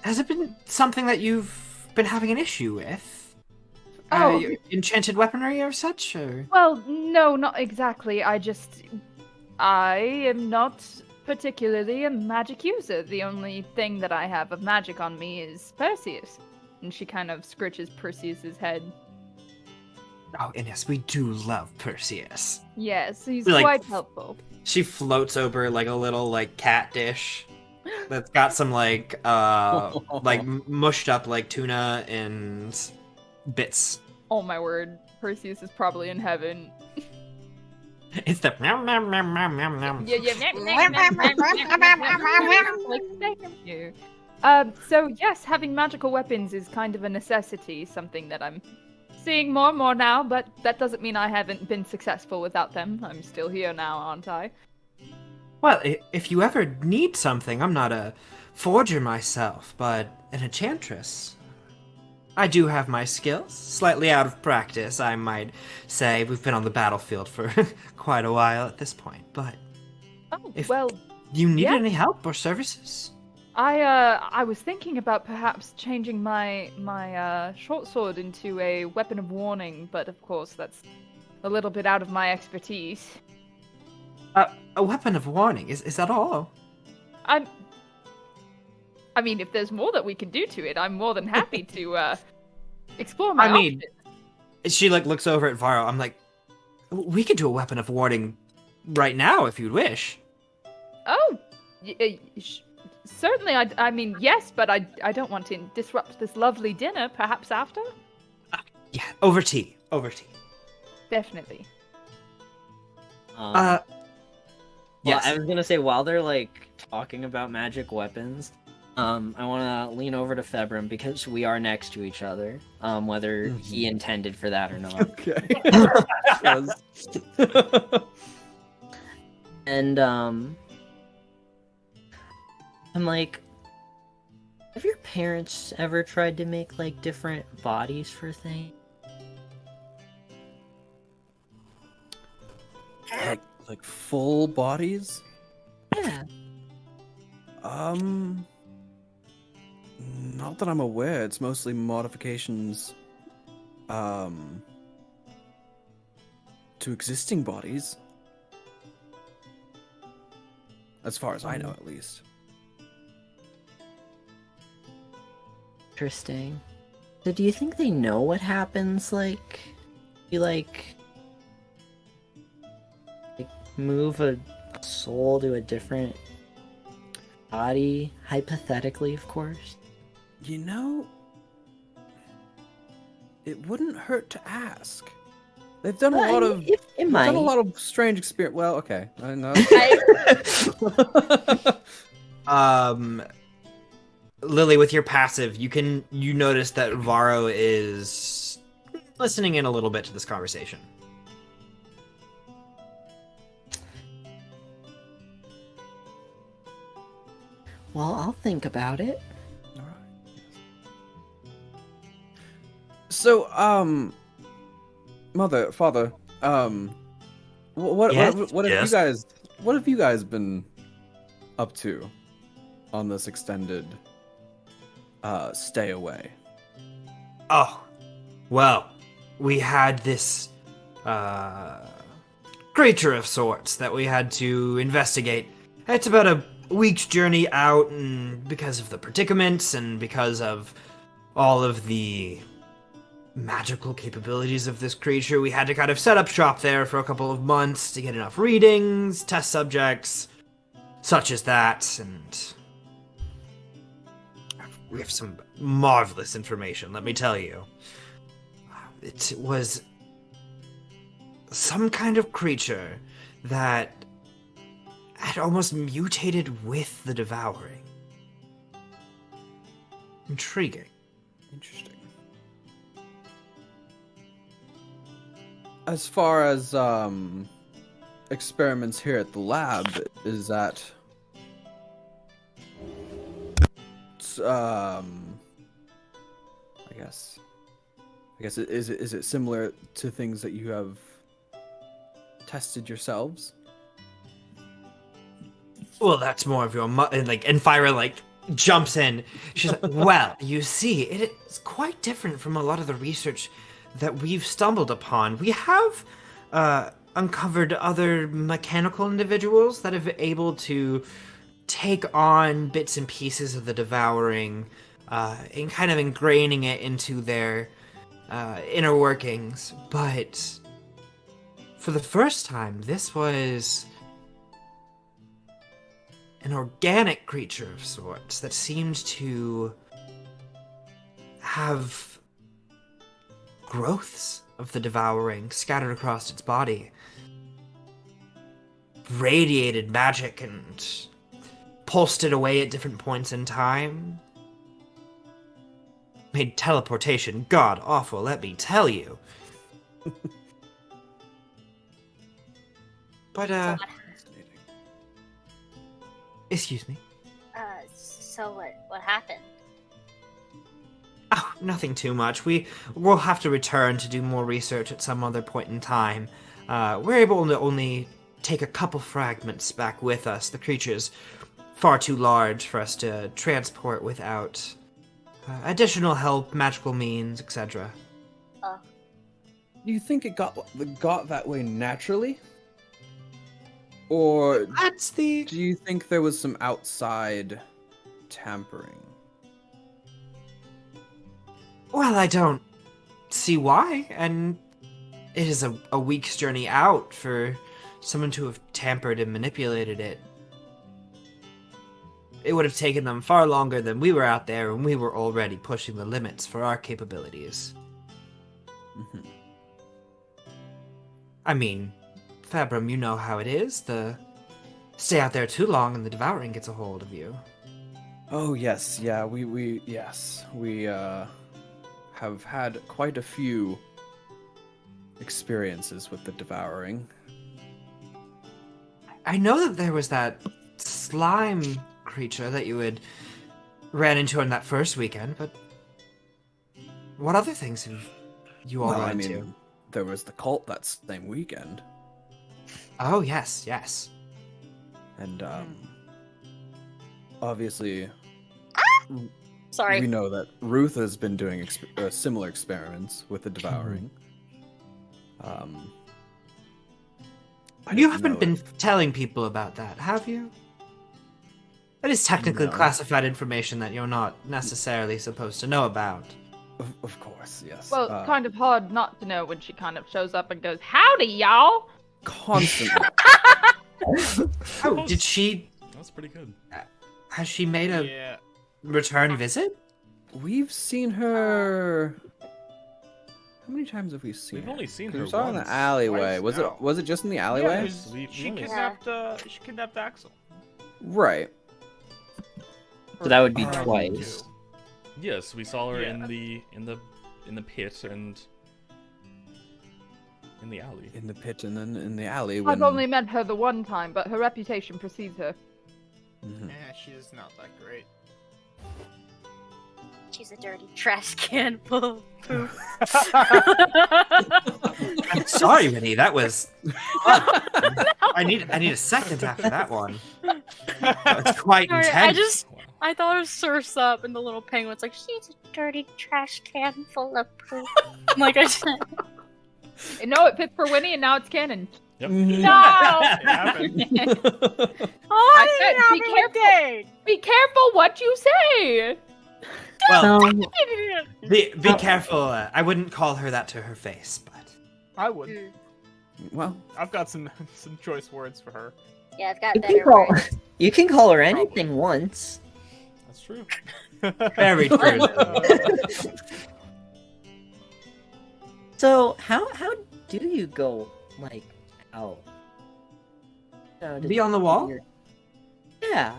Has it been something that you've been having an issue with? Oh. Your enchanted weaponry or such? Or? Well, no, not exactly. I am not particularly a magic user. The only thing that I have of magic on me is Perseus. And she kind of scritches Perseus's head. Oh, and yes, we do love Perseus. Yes, he's Like- quite helpful. She floats over like a little like cat dish that's got some like mushed up like tuna and bits. Oh my word, Perseus is probably in heaven. It's the meow meow meow meow meow meow. Like, thank you. So yes, having magical weapons is kind of a necessity, something that I'm seeing more and more now, but that doesn't mean I haven't been successful without them. I'm still here now, aren't I? Well, if you ever need something, I'm not a forger myself, but an enchantress. I do have my skills, slightly out of practice, I might say. We've been on the battlefield for quite a while at this point, but Oh, If- well, you need Yeah. any help or services? I was thinking about perhaps changing my short sword into a weapon of warning, but of course that's a little bit out of my expertise. A weapon of warning, is that all? I mean, if there's more that we can do to it, I'm more than happy to explore my options. She like looks over at Varro. I'm like, we could do a weapon of warning right now if you'd wish. Oh, certainly. I mean, yes, but I don't want to disrupt this lovely dinner. Perhaps after? Yeah, over tea. Definitely. Well, Yes. I was gonna say, while they're like talking about magic weapons, I want to lean over to Februm because we are next to each other. Whether he intended for that or not. Okay. And I'm like, have your parents ever tried to make like different bodies for things? Like full bodies? Yeah. Not that I'm aware. It's mostly modifications, to existing bodies. As far as I know, at least. Interesting. So do you think they know what happens, like, you move a soul to a different body? Hypothetically, of course. You know, it wouldn't hurt to ask. They've done a lot of It might. done a lot of strange experience. Well, okay, I know. Lily, with your passive, you notice that Varro is listening in a little bit to this conversation. Well, I'll think about it. All right. So, mother, father, what have you guys been up to on this extended stay away? Oh, well, we had this creature of sorts that we had to investigate. It's about a week's journey out, and because of the predicaments and because of all of the magical capabilities of this creature, we had to kind of set up shop there for a couple of months to get enough readings, test subjects, such as that, and we have some marvelous information, let me tell you. It was some kind of creature that had almost mutated with the devouring. Intriguing. Interesting. As far as experiments here at the lab, is that I guess is it similar to things that you have tested yourselves? Well, that's more of your and Fyra jumps in. She's like, well, you see, it's quite different from a lot of the research that we've stumbled upon. We have uncovered other mechanical individuals that have been able to take on bits and pieces of the devouring and kind of ingraining it into their inner workings. But for the first time, this was an organic creature of sorts that seemed to have growths of the devouring scattered across its body. Radiated magic and pulsed it away at different points in time. Made teleportation god awful, let me tell you. But, excuse me? So what happened? Oh, nothing too much. We'll have to return to do more research at some other point in time. We're able to only take a couple fragments back with us. The creature's far too large for us to transport without additional help, magical means, etc. Do you think it got that way naturally? Or That's the... do you think there was some outside tampering? Well, I don't see why, and it is a week's journey out for someone to have tampered and manipulated it. It would have taken them far longer than we were out there, and we were already pushing the limits for our capabilities. Mhm. I mean, Fabrum, you know how it is. Stay out there too long and the devouring gets a hold of you. Oh yes, yeah, we have had quite a few experiences with the devouring. I know that there was that slime creature that you had ran into on that first weekend, but what other things have you all run into? There was the cult that same weekend. Oh, yes. And obviously, Sorry. we know that Ruth has been doing similar experiments with the devouring. You haven't been telling people about that, have you? That is technically No. classified information that you're not necessarily supposed to know about. Of course, yes. Well, it's kind of hard not to know when she kind of shows up and goes, "Howdy, y'all!" Constantly. Oh, did she... That's pretty good. Has she made a Yeah. return visit? We've seen her. How many times have we seen We've her? only seen 'Cause her we saw her in the once, alleyway. twice now. Was it just in the Yeah, alleyway? 'cause We she only- kidnapped Axel. Right. So that would be Oh, twice. Yes, we saw her Yeah. in the pit and in the alley. In the pit and then in the alley. I've When... only met her the one time, but her reputation precedes her. Mhm. Yeah, she's not that great. She's a dirty trash can full of poop. I'm sorry, Winnie. That was... I need a second after that one. That's quite Sorry, intense. Wow. I thought of Surf's Up and the little penguin's like, She's a dirty trash can full of poop. I'm like, I said, No, it fits for Winnie, and now it's canon. Yep. Mhm. No! It happened. oh, I I said, didn't be careful. Be careful what you say! Well, So, be careful. I wouldn't call her that to her face, but... I would. Mm. Well, I've got some choice words for her. Yeah, I've got you can better call, words. you can call her anything once. That's true. Very true. So how do you go like out? Be on the wall? Yeah.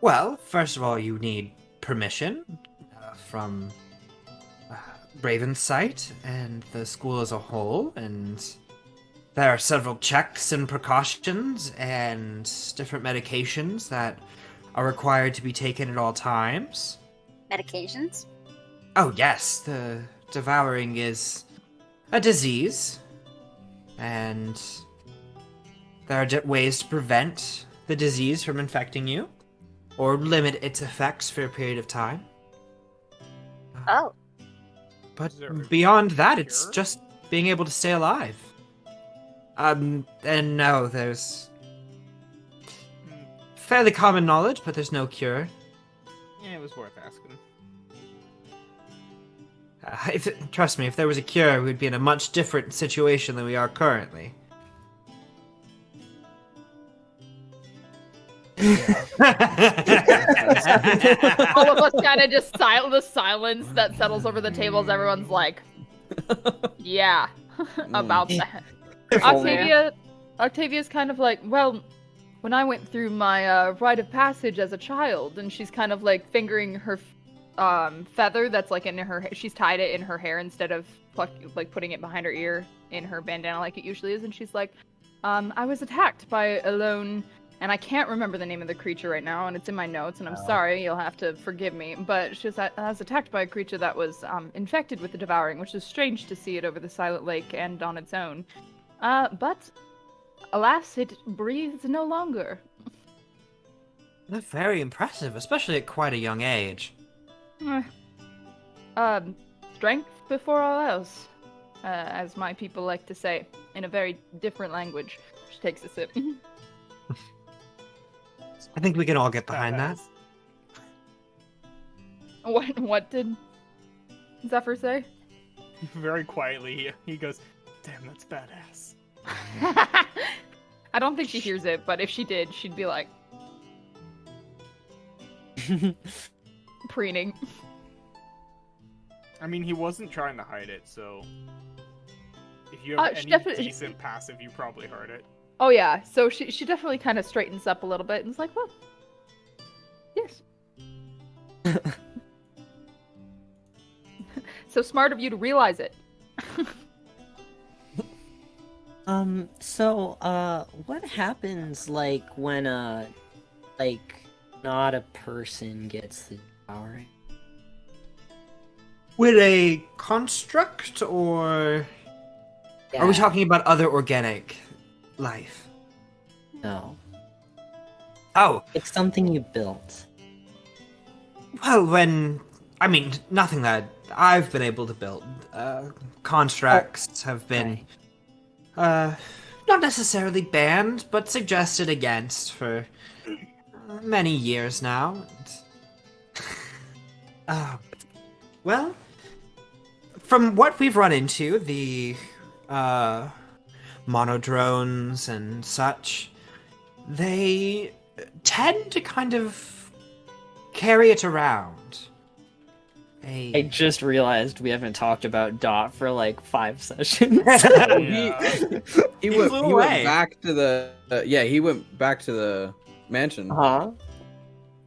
Well, first of all, you need permission from Raven's site and the school as a whole, and there are several checks and precautions and different medications that are required to be taken at all times. Medications? Oh, yes, the devouring is a disease, and there are ways to prevent the disease from infecting you, or limit its effects for a period of time. Oh. But Is there a beyond that, it's cure? just being able to stay alive. And no, there's fairly common knowledge, but there's no cure. Yeah, it was worth asking. Trust me, if there was a cure, we'd be in a much different situation than we are currently. All of us kind of just the silence that settles over the tables. Everyone's like, yeah, about that. Octavia's kind of like, well, when I went through my rite of passage as a child, and she's kind of like fingering her feather that's like in her, she's tied it in her hair instead of putting it behind her ear in her bandana like it usually is, and she's like, I was attacked by a lone, and I can't remember the name of the creature right now, and it's in my notes, and I'm sorry, you'll have to forgive me, but I was attacked by a creature that was infected with the devouring, which is strange to see it over the Silent Lake and on its own. But alas, it breathes no longer. They're very impressive, especially at quite a young age. Strength before all else, as my people like to say, in a very different language. She takes a sip. I think we can all get behind that. What did Zephyr say? Very quietly, he goes, "Damn, that's badass." I don't think she hears it, but if she did, she'd be like preening. I mean, he wasn't trying to hide it, so if you have any decent passive, you probably heard it. Oh yeah, so she definitely kind of straightens up a little bit and is like, well, yes. So smart of you to realize it. What happens, like, when, not a person gets the power? With a construct, or are we talking about other organic life? No. Oh. It's something you built. Well, nothing that I've been able to build. Constructs have been, not necessarily banned, but suggested against for many years now. Well, from what we've run into, the monodrones and such, they tend to kind of carry it around. I just realized we haven't talked about Dot for like 5 sessions. He went back to the he went back to the mansion.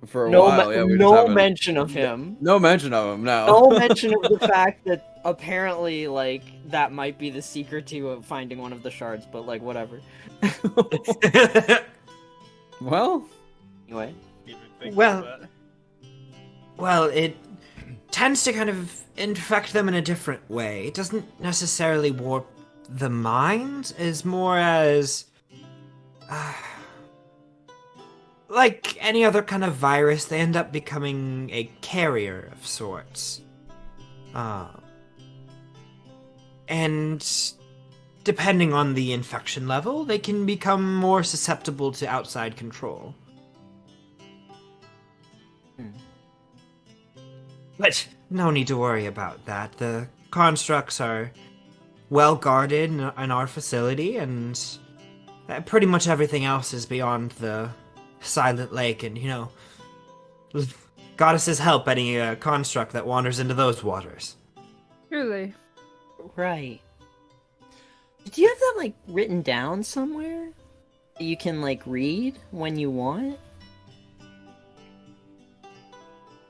For a while. No mention of him. No mention of him. No. No mention of the fact that apparently, like, that might be the secret to finding one of the shards. But like, whatever. Well. Anyway. Well, it tends to kind of infect them in a different way. It doesn't necessarily warp the mind, as more as like any other kind of virus, they end up becoming a carrier of sorts. And depending on the infection level, they can become more susceptible to outside control. But no need to worry about that. The constructs are well guarded in our facility, and pretty much everything else is beyond the Silent Lake, and, goddesses help any construct that wanders into those waters. Truly. Right. Do you have that, like, written down somewhere? That you can, like, read when you want?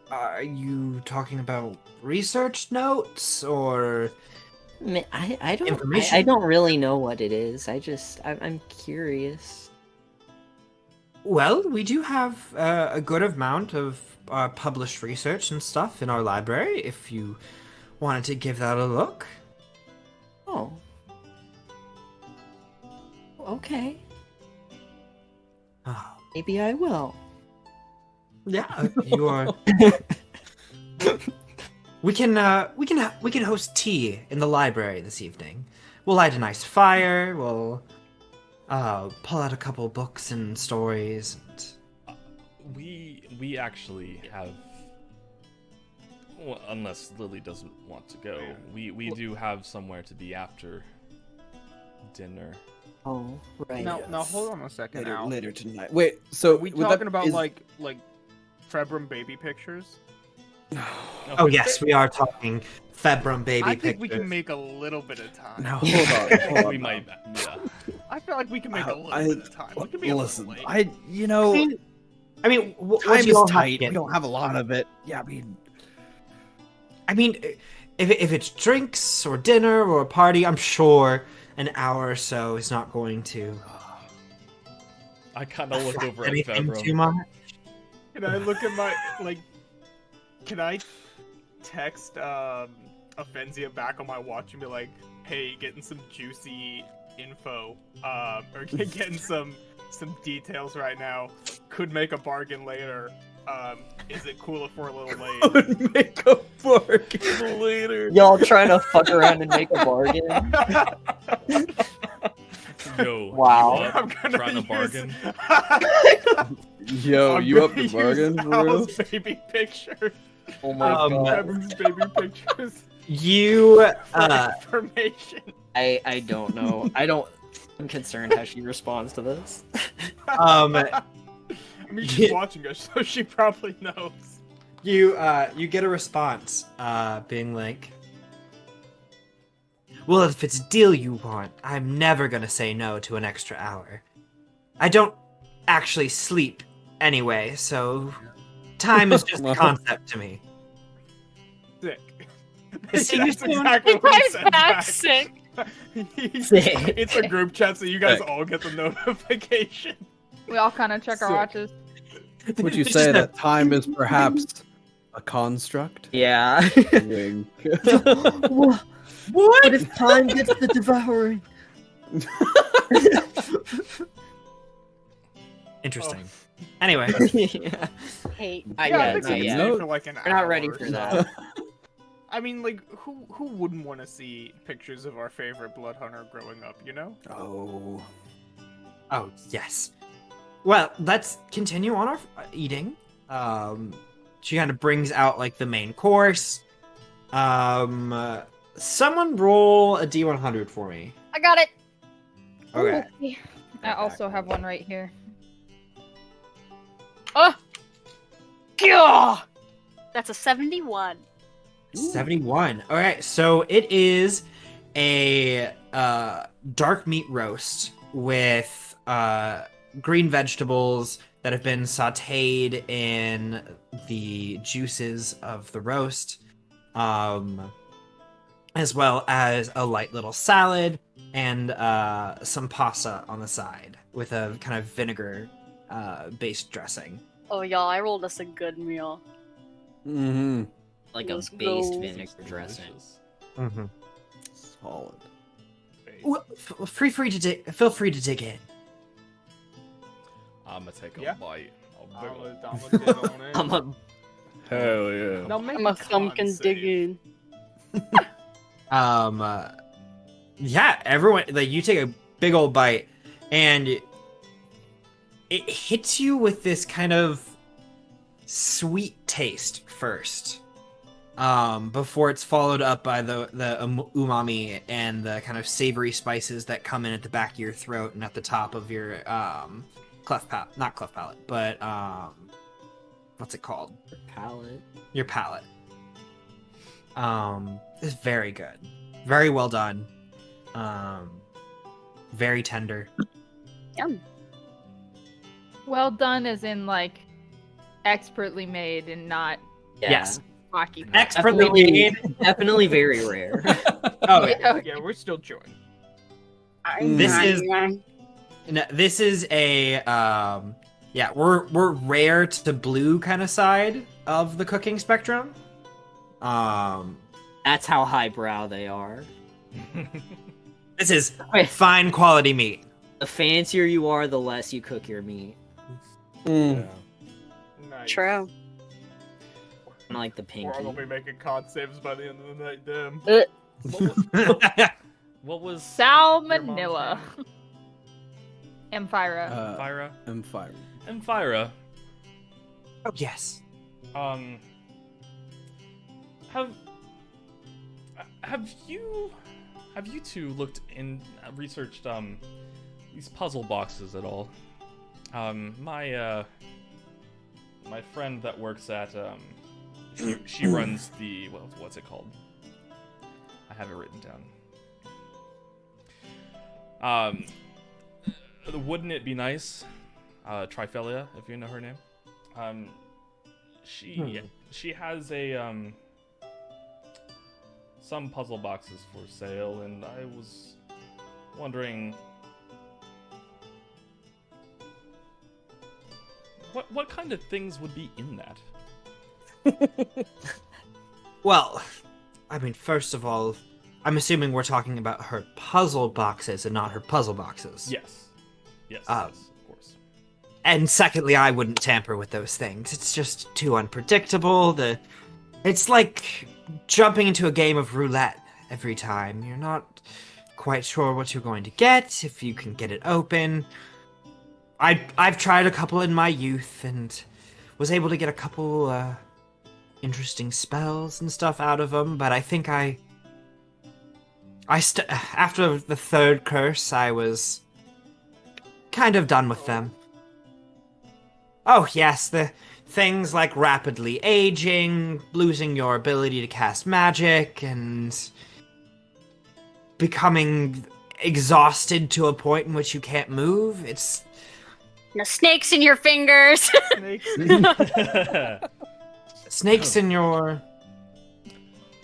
Are you talking about research notes, or I don't information? I don't really know what it is. I'm curious. Well, we do have a good amount of published research and stuff in our library, if you wanted to give that a look. Oh. Okay. Maybe I will. Yeah, you are. We can host tea in the library this evening. We'll light a nice fire. We'll pull out a couple books and stories. And... We actually have. Well, unless Lily doesn't want to go, we do have somewhere to be after dinner. Oh, right. Now hold on a second. Later tonight. Wait, so are we talking about like Februm baby pictures? Oh yes, we are talking Februm baby I think pictures. we can make a little bit of time. No, hold on. We might, yeah. I feel like we can make a little bit of time. We can be listen, a little late. I mean, time is tight. We don't have a lot of it. Yeah, I mean, if it's drinks or dinner or a party, I'm sure an hour or so is not going to. I kind of look over at anything Februm. too much. Can I look at my Can I text Offenzia back on my watch and be like, "Hey, getting some juicy info, or getting some details right now. could make a bargain later. Is it cool if we're a little late? I would make a bargain later. Y'all trying to fuck around and make a bargain? Yo, Wow. you up? I'm gonna Trying to bargain? Yo, I'm you up gonna to bargain, use bro? Al's baby picture. Oh my god. Kevin's baby pictures. You For information. I don't know. I'm concerned how she responds to this. I mean, she's watching us, so she probably knows. you get a response, being like, well, if it's a deal you want, I'm never gonna say no to an extra hour. I don't actually sleep anyway, so time is just a concept to me. Sick. See That's you soon. exactly what he He's said back back. sick. Sick. It's a group chat, so you guys all get the notification. We all kind of check our Sick. watches. Would you say that time is perhaps a construct? Yeah. Wink. What? What if time gets the devouring? Interesting. Anyway, Yeah. Hate. Yeah, I Yeah, think not we yet. can stay for like an We're not hour ready or for so. that. I mean, like, who wouldn't want to see pictures of our favorite blood hunter growing up? You know? oh yes. Well, let's continue on our eating. She kind of brings out like the main course. Someone roll a D100 for me. I got it. Okay. I also have one right here. Gah! That's a 71. 71. Alright, so it is a dark meat roast with green vegetables that have been sauteed in the juices of the roast, as well as a light little salad and some pasta on the side with a kind of vinegar based dressing. Oh, y'all, I rolled us a good meal. Mm-hmm. Like a Let's based go. vinegar dressing. Mm-hmm. Solid. Feel free to dig in. I'm gonna take a Yeah. bite. I'm a dig on it. I'm a Hell yeah. Now make I'm a con thumpkin save. digging. Yeah, everyone, like, you take a big old bite and it hits you with this kind of sweet taste first, before it's followed up by the umami and the kind of savory spices that come in at the back of your throat and at the top of your not cleft palate, but what's it called? palate. Your palate. It's very good, very well done, very tender. Yum. Well done, as in like expertly made and not Yeah. Yes, hockey. expertly Definitely- made. Definitely very rare. Oh, yeah. Yeah, we're still chewing. This is no, this is a yeah, we're rare to blue kind of side of the cooking spectrum. That's how highbrow they are. This is Wait. fine quality meat. The fancier you are, the less you cook your meat. Mm. Yeah. Nice. True. Kinda like the We're all pinky. gonna be making con saves by the end of the night, damn. What was Salmonella. Amphira. Fyra? I'm fire. And Fyra, Oh yes. have you two looked in researched these puzzle boxes at all? My friend that works at she runs the what's it called? I have it written down. Wouldn't it be nice? Trifelia, if you know her name. She has a some puzzle boxes for sale, and I was wondering what kind of things would be in that. Well, I mean, first of all, I'm assuming we're talking about her puzzle boxes and not her puzzle boxes. Yes, Ah. yes, of course. And secondly, I wouldn't tamper with those things. It's just too unpredictable. It's like jumping into a game of roulette every time. You're not quite sure what you're going to get, if you can get it open. I've tried a couple in my youth and was able to get a couple interesting spells and stuff out of them, but I think after the third curse, I was kind of done with them. Oh yes, the things like rapidly aging, losing your ability to cast magic, and becoming exhausted to a point in which you can't move. It's snakes in your fingers. snakes in your...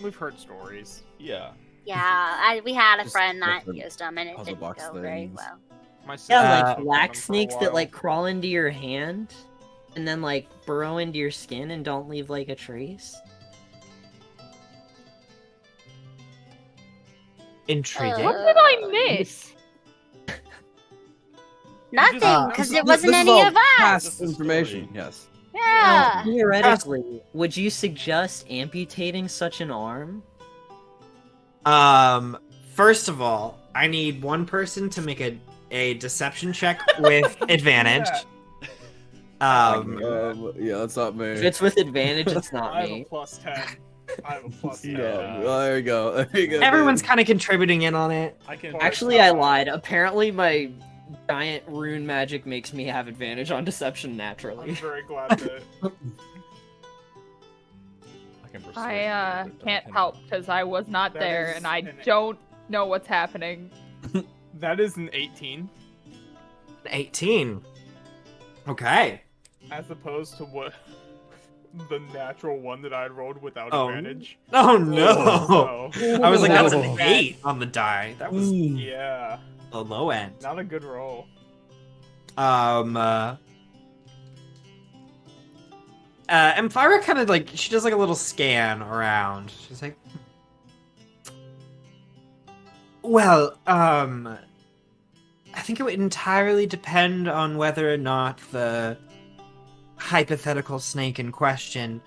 We've heard stories. Yeah. Yeah, we had a Just friend that different used them, and it puzzle didn't box go very things. well. My Yeah, sister like had black them for a snakes that while. like crawl into your hand and then like burrow into your skin and don't leave like a trace. Intriguing. What did I miss? Nothing, because it wasn't This is any all of us. past information. Yes. Yeah. Theoretically, would you suggest amputating such an arm? First of all, I need one person to make a deception check with advantage. Yeah, that's not me. If it's with advantage, it's not I have a me. plus 10. I have a plus 10. Yeah, well, there you go. There you go. Everyone's kind of contributing in on it. I can Actually, I lied. Apparently, my giant rune magic makes me have advantage on deception I'm naturally. very glad that... I can persuade I you, but I can't can- help because I was not That there is and I an- don't know what's happening. That is an 18, 18. Okay. as opposed to what the natural one that I rolled without Oh. advantage. Oh no! So, I was like, that's an Oh. 8 on the die. That was yeah, the low end. not a good roll. Amphira kind of like, she does like a little scan around. She's like, well, I think it would entirely depend on whether or not the hypothetical snake in question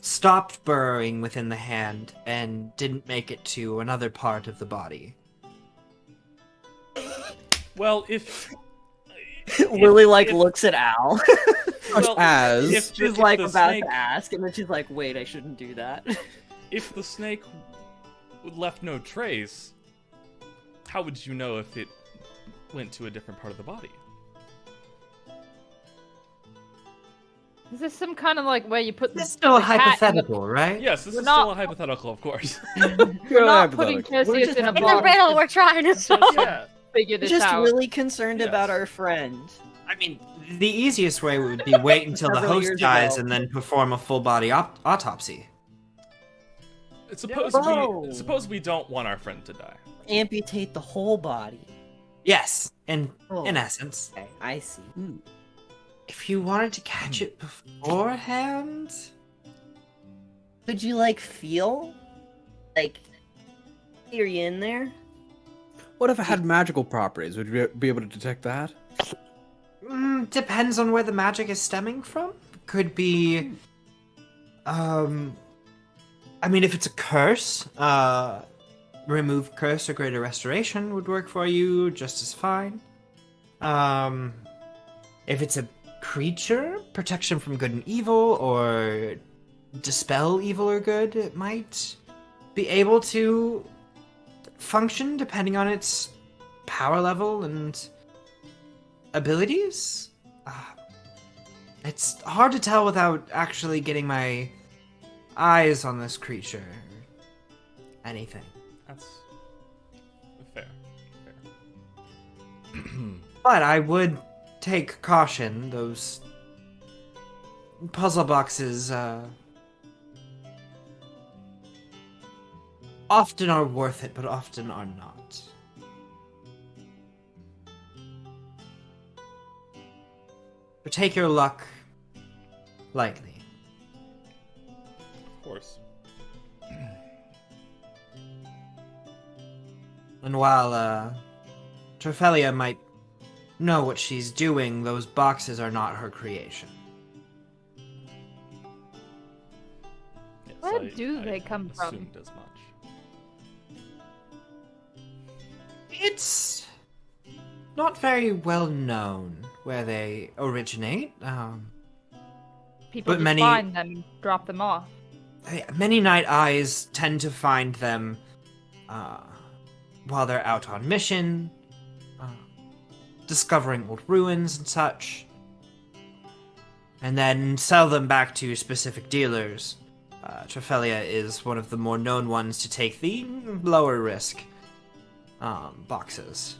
stopped burrowing within the hand and didn't make it to another part of the body. Well, if Lily like if- looks at Al. well, As if She's if like the about snake, to ask, and then she's like, "Wait, I shouldn't do that." if the snake left no trace, how would you know if it went to a different part of the body? Is this some kind of like where you put This is the still a the cat in the- hypothetical, right? Yes, this We're is not- still a hypothetical, of course. We're not putting hypothetical. Perseus in a In the box riddle to we're trying to solve. Yeah. figure We're this just out. really concerned Yes. about our friend. I mean, the easiest way would be wait until the Several host years dies ago. and then perform a full body autopsy. Bro. Suppose we don't want our friend to die. Amputate the whole body. Yes, in Oh. essence. Okay, I see. If you wanted to catch it beforehand, Could you like feel? Like, are you in there? what if it had magical properties? Would you be able to detect that? depends on where the magic is stemming from. Could be, I mean, if it's a curse, remove curse or greater restoration would work for you just as fine. If it's a creature, protection from good and evil, or dispel evil or good, it might be able to function depending on its power level and abilities. It's hard to tell without actually getting my eyes on this creature or anything. That's fair. But I would take caution. Those puzzle boxes often are worth it, but often are not. So take your luck lightly. Of course. And while Trophelia might know what she's doing, those boxes are not her creation. Yes, Where do they come from? Assumed as much. It's not very well known where they originate. People but just many- find them and drop them off. Many Night Eyes tend to find them while they're out on mission, discovering old ruins and such, and then sell them back to specific dealers. Triphelia is one of the more known ones to take the lower risk boxes.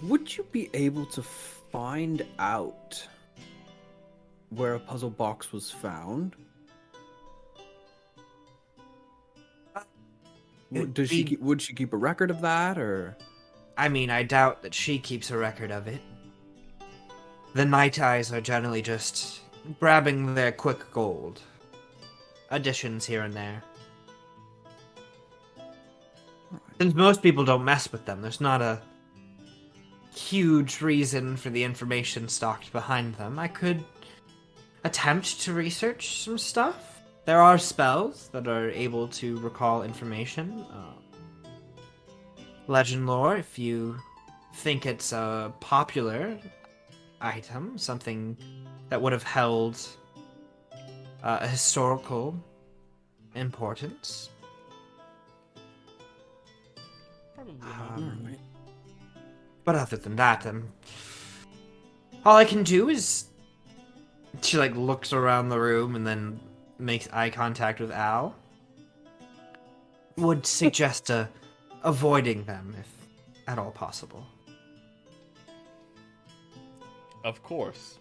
Would you be able to find out where a puzzle box was found? Would she keep a record of that, or? I mean, I doubt that she keeps a record of it. The Night Eyes are generally just grabbing their quick gold. Additions here and there. Since most people don't mess with them, there's not a huge reason for the information stocked behind them. I could attempt to research some stuff. There are spells that are able to recall information. Legend lore, if you think it's a popular item, something that would have held a historical importance. Probably not. But other than that, all I can do is she looks around the room and then makes eye contact with Al. Would suggest avoiding them if at all possible. Of course.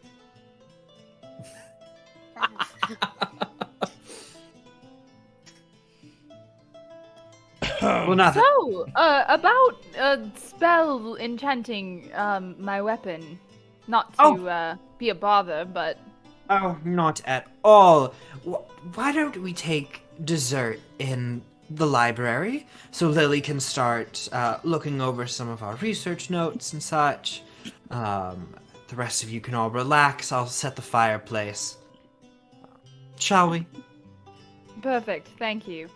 Well, nothing. So, about spell enchanting my weapon. Not to be a bother, but... Oh, not at all. Why don't we take dessert in the library so Lily can start looking over some of our research notes and such. The rest of you can all relax. I'll set the fireplace. Shall we? Perfect, thank you.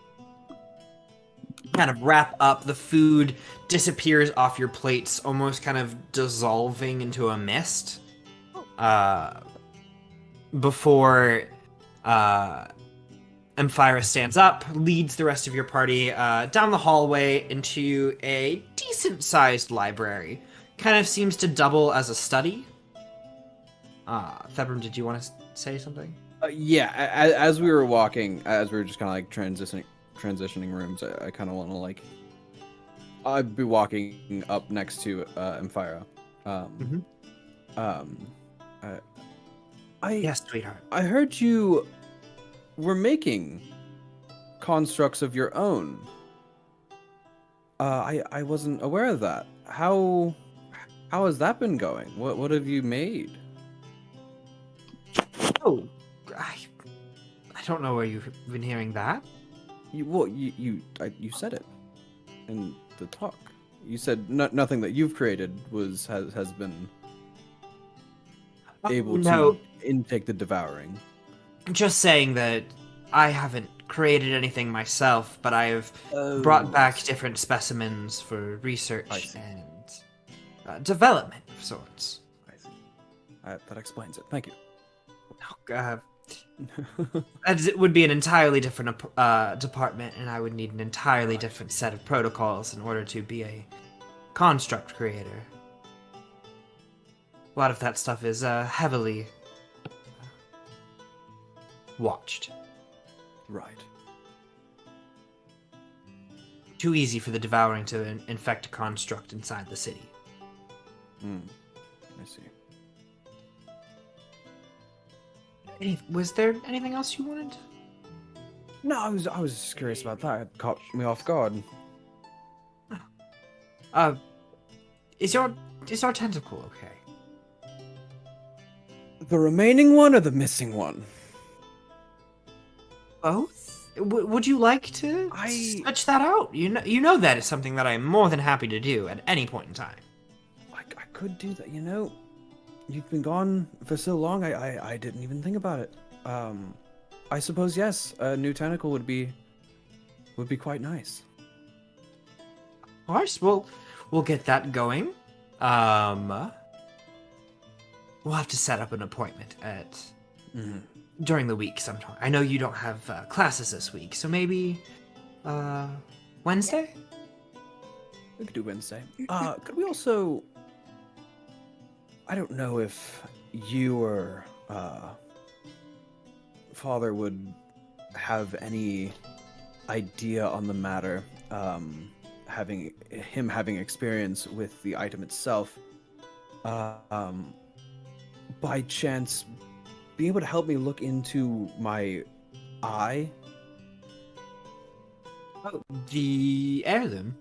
Kind of wrap up. The food disappears off your plates, almost kind of dissolving into a mist. Before Amphira stands up, leads the rest of your party down the hallway into a decent-sized library. Kind of seems to double as a study. Thebram, did you want to say something? Yeah, as we were walking, as we were just kind of transitioning rooms, I kind of want to I'd be walking up next to Amphira. Yes, sweetheart. I heard you were making constructs of your own. I wasn't aware of that. How has that been going? What have you made? Oh, I don't know where you've been hearing that. You said it in the talk. You said nothing that you've created has been able to intake the devouring. Just saying that I haven't created anything myself, but I have brought back different specimens for research and development of sorts. I see. That explains it. Thank you. It would be an entirely different department, and I would need an entirely different set of protocols in order to be a construct creator. A lot of that stuff is heavily watched. Right. Too easy for the devouring to infect a construct inside the city. I see. Was there anything else you wanted? No, I was just curious about that. It caught me off guard. Is your tentacle okay? The remaining one or the missing one? Both? would you like to switch that out? You know that is something that I'm more than happy to do at any point in time. I could do that. You've been gone for so long. I didn't even think about it. I suppose yes. A new tentacle would be quite nice. Of course, we'll get that going. We'll have to set up an appointment during the week sometime. I know you don't have classes this week, so maybe Wednesday? We could do Wednesday. Could we also... I don't know if you or Father would have any idea on the matter, having experience with the item itself. By chance, being able to help me look into my eye? Oh, the heirloom?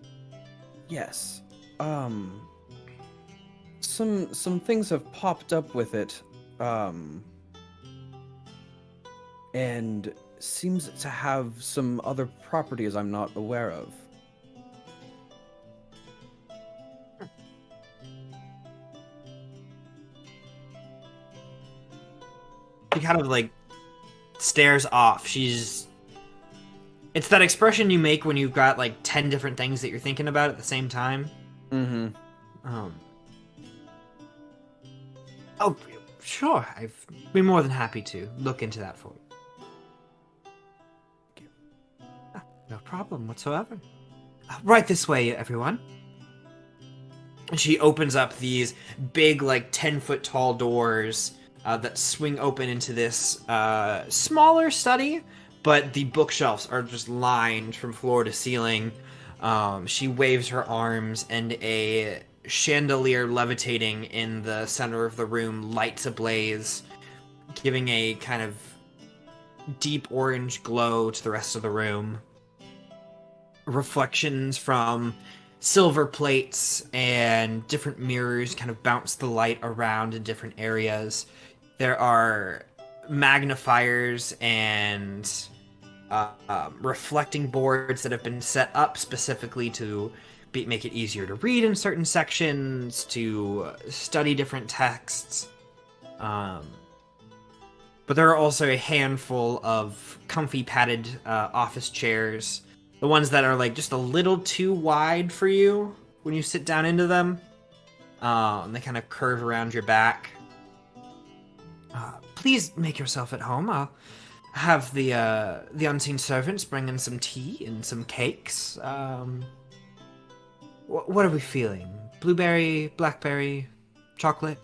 Yes. Some things have popped up with it, and seems to have some other properties I'm not aware of. She kind of like stares off. It's that expression you make when you've got like 10 different things that you're thinking about at the same time. Mm-hmm. Oh, sure. I'd be more than happy to look into that for you. No problem whatsoever. Right this way, everyone. And she opens up these big, like 10-foot tall doors that swing open into this smaller study, but the bookshelves are just lined from floor to ceiling. She waves her arms, and a chandelier levitating in the center of the room lights ablaze, giving a kind of deep orange glow to the rest of the room. Reflections from silver plates and different mirrors kind of bounce the light around in different areas. There are magnifiers and reflecting boards that have been set up specifically to make it easier to read in certain sections, to study different texts. But there are also a handful of comfy padded office chairs. The ones that are like just a little too wide for you when you sit down into them. And they kind of curve around your back. Please make yourself at home. I'll have the unseen servants bring in some tea and some cakes. What are we feeling? Blueberry, blackberry, chocolate?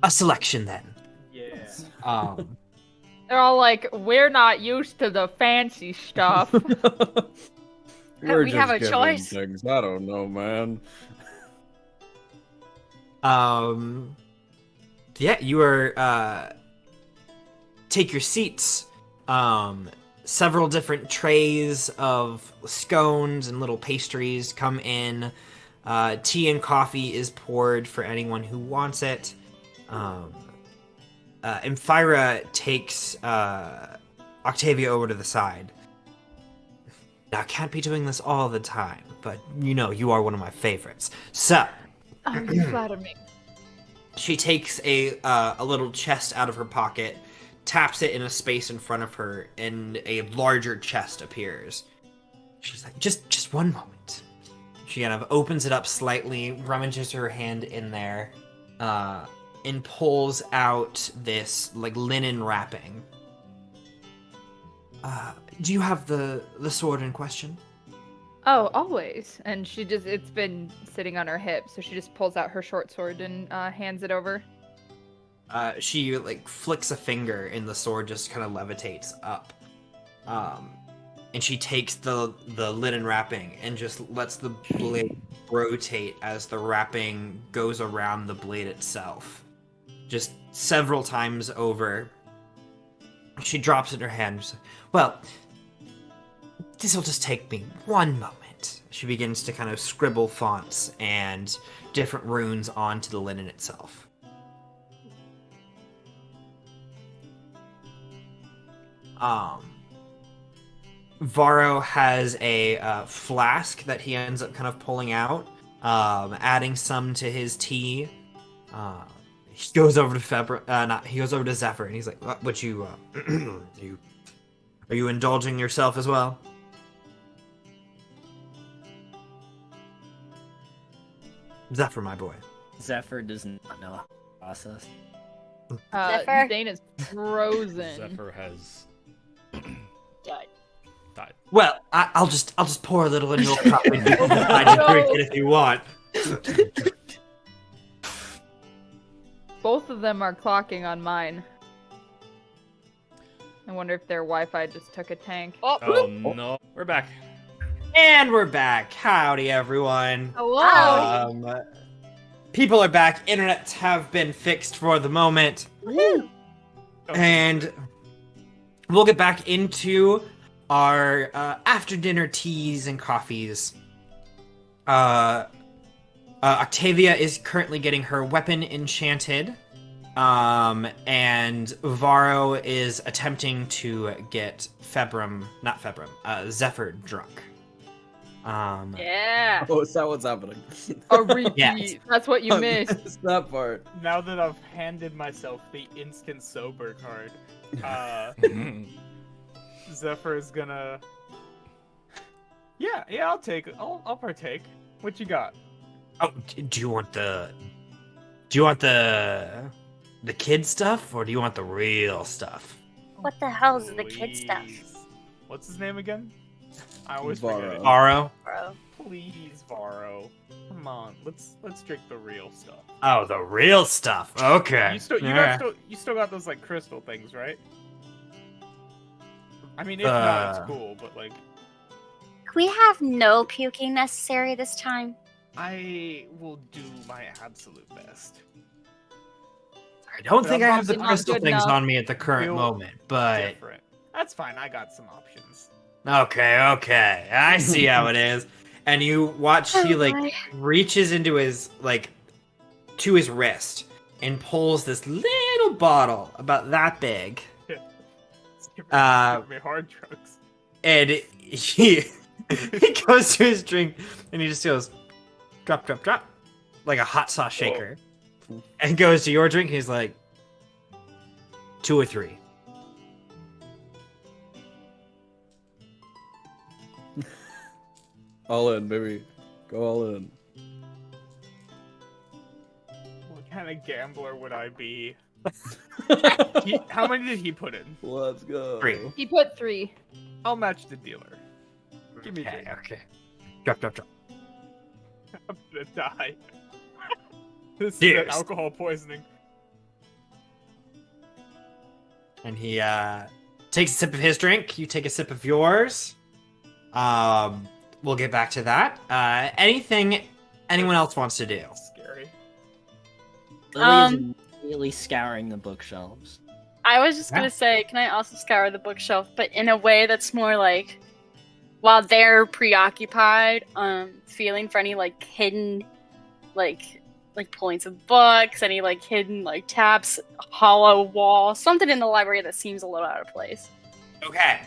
A selection then. Yeah. They're all like, we're not used to the fancy stuff. We're We have just a given choice. Things. I don't know, man. Yeah, you are, take your seats. Several different trays of scones and little pastries come in. Tea and coffee is poured for anyone who wants it. Amphira takes Octavia over to the side. Now, I can't be doing this all the time, but you are one of my favorites. So, Oh, you flatter me. she takes a little chest out of her pocket, taps it in a space in front of her, and a larger chest appears. She's like, just one moment. She kind of opens it up slightly, rummages her hand in there, and pulls out this like linen wrapping. Do you have the sword in question? Oh, always. And it's been sitting on her hip, so she just pulls out her short sword and hands it over. She like flicks a finger and the sword just kind of levitates up. And she takes the linen wrapping and just lets the blade rotate as the wrapping goes around the blade itself. Just several times over. She drops it in her hand. She's like, well, this'll just take me one moment. She begins to kind of scribble fonts and different runes onto the linen itself. Varro has a flask that he ends up kind of pulling out, adding some to his tea. He goes over to he goes over to Zephyr, and he's like, "What you, are you indulging yourself as well?" Zephyr, my boy. Zephyr does not know how to process. Zephyr? Dane is frozen. Zephyr has Died. died. Well, I'll just pour a little in your cup, and you can decide to drink it if you want. Both of them are clocking on mine. I wonder if their Wi-Fi just took a tank. Oh no. We're back. And we're back. Howdy, everyone. Hello. People are back. Internets have been fixed for the moment. Woohoo. And we'll get back into our after-dinner teas and coffees. Octavia is currently getting her weapon enchanted. And Varro is attempting to get Zephyr drunk. Yeah. Oh, is that what's happening? A repeat. Yes. That's what you missed. It's that part. Now that I've handed myself the instant sober card, Zephyr is gonna. Yeah, I'll take it. I'll partake. What you got? Oh, do you want the kid stuff, or do you want the real stuff? What the hell is the kid stuff? Please. What's his name again? I always forget it. Varro? Bro. Please, Varro. Come on, let's drink the real stuff. Oh, the real stuff. Okay. You still got those like crystal things, right? I mean, if not, it's cool, but like We have no puking necessary this time. I will do my absolute best. I don't But think I'm I have the not crystal good things enough. on me at the current Feel moment, but Different. That's fine. I got some options. okay. I see how it is. And you watch he Oh, like my. reaches into his to his wrist and pulls this little bottle about that big. It's giving me hard drugs. And he goes to his drink and he just goes drop, drop, drop, like a hot sauce shaker. And goes to your drink and he's like 2 or 3. All in, baby. Go all in. What kind of gambler would I be? How many did he put in? Let's go. 3. He put 3. I'll match the dealer. Give me Okay, 3. okay. Drop, drop, drop. I'm gonna die. This is Cheers. an alcohol poisoning. And he takes a sip of his drink. You take a sip of yours. We'll get back to that. Anything anyone else wants to do? Scary. Lily is immediately scouring the bookshelves. I was just gonna say, can I also scour the bookshelf, but in a way that's more like, while they're preoccupied, feeling for any like hidden, like points of books, any like hidden like taps, hollow wall, something in the library that seems a little out of place. Okay.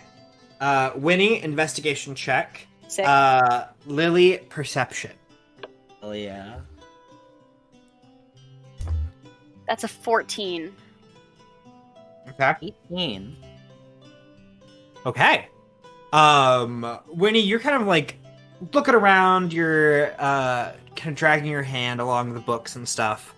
Winnie, investigation check. Sick. Lily, perception. Oh yeah. That's a 14. Okay. 18. Okay. Winnie, you're kind of like looking around, you're kind of dragging your hand along the books and stuff.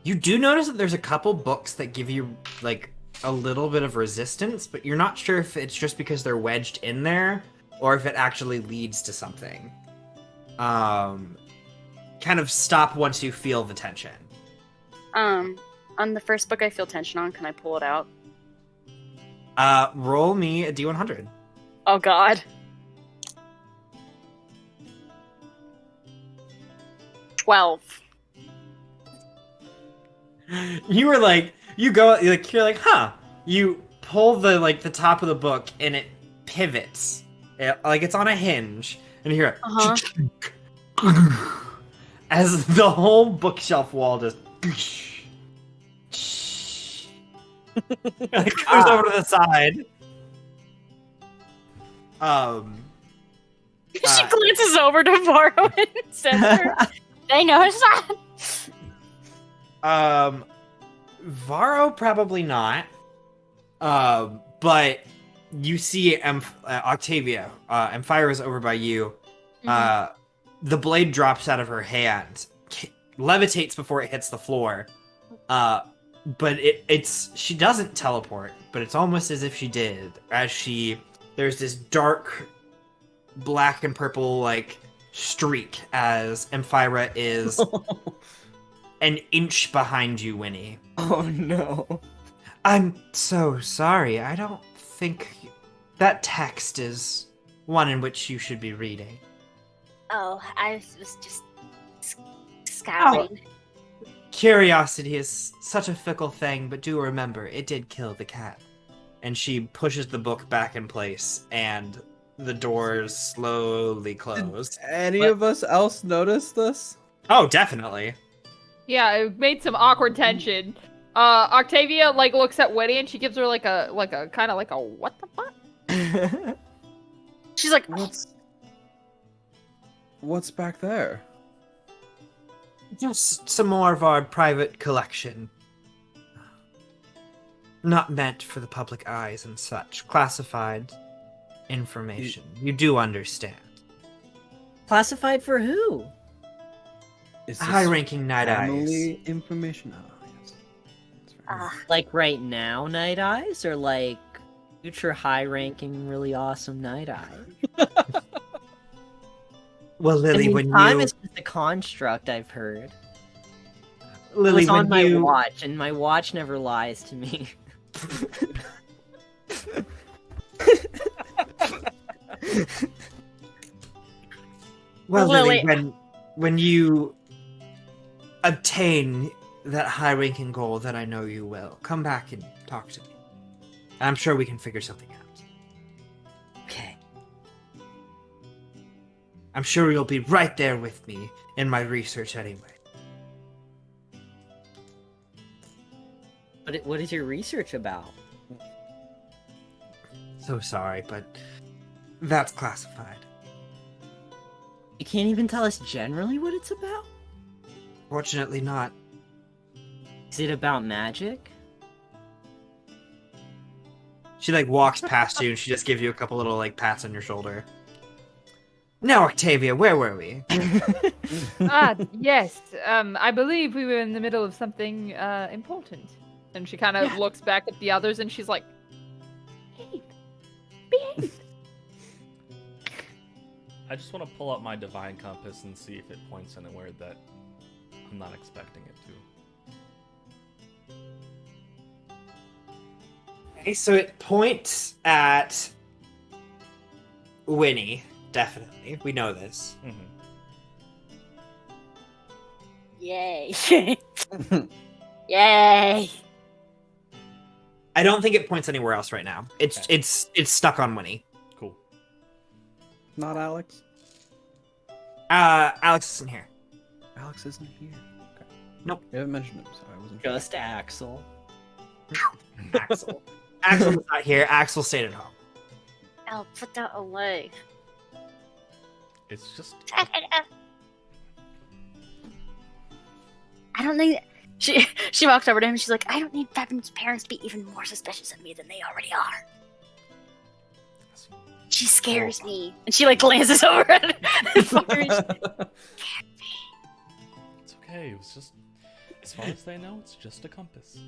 You do notice that there's a couple books that give you like a little bit of resistance, but you're not sure if it's just because they're wedged in there or if it actually leads to something. Kind of stop once you feel the tension. On the first book I feel tension on, can I pull it out? Roll me a D100. Oh god. 12. You were like, you go, like, you're like, huh. You pull the top of the book and it pivots. Like it's on a hinge. And you hear as the whole bookshelf wall just It goes over to the side. She glances over to Varro and Zephyr. They notice that. Varro probably not. But you see Octavia, Amphira's over by you. The blade drops out of her hand, levitates before it hits the floor. But she doesn't teleport, but it's almost as if she did. There's this dark black and purple like streak as Amphira is an inch behind you, Winnie. Oh no. I'm so sorry. I don't think that text is one in which you should be reading. Oh, I was just scouring. Curiosity is such a fickle thing, but do remember, it did kill the cat. And she pushes the book back in place, and the doors slowly close. Any of us else notice this? Oh, definitely. Yeah, it made some awkward tension. Octavia like looks at Winnie and she gives her like a kind of like a what the fuck? She's like, What's back there? Just some more of our private collection. Not meant for the public eyes and such. Classified information. You do understand. Classified for who? Is this High-ranking Night family Eyes. information? Oh, yes. That's very nice. Like right now, Night Eyes, or like future high-ranking, really awesome Night Eye? Well, Lily, when time you... is just a construct, I've heard. Lily, It's on when you... my watch, and my watch never lies to me. Well, Lily, Lily. when you obtain that high-ranking goal that I know you will, come back and talk to me. I'm sure we can figure something out. Okay. I'm sure you'll be right there with me in my research anyway. What is your research about? So sorry, but that's classified. You can't even tell us generally what it's about? Fortunately not. Is it about magic? She like walks past you and she just gives you a couple little like pats on your shoulder. Now, Octavia, where were we? Yes. I believe we were in the middle of something important. And she kind of looks back at the others and she's like, "Hey, behave." I just want to pull out my divine compass and see if it points anywhere that I'm not expecting it to. Okay, so it points at Winnie, definitely. We know this. yay. Yay. I don't think it points anywhere else right now. It's stuck on Winnie. Cool. Not Alex? Alex isn't here. Alex isn't here. Okay. Nope. You haven't mentioned him, so I wasn't sure. Just Axel. Axel. Axel's not here. Axel stayed at home. I'll put that away. It's just I don't think She walks over to him. She's like, I don't need Fabian's parents to be even more suspicious of me than they already are. She scares me. And she like glances over at Fucker. it's okay. It was just, as far as they know, it's just a compass.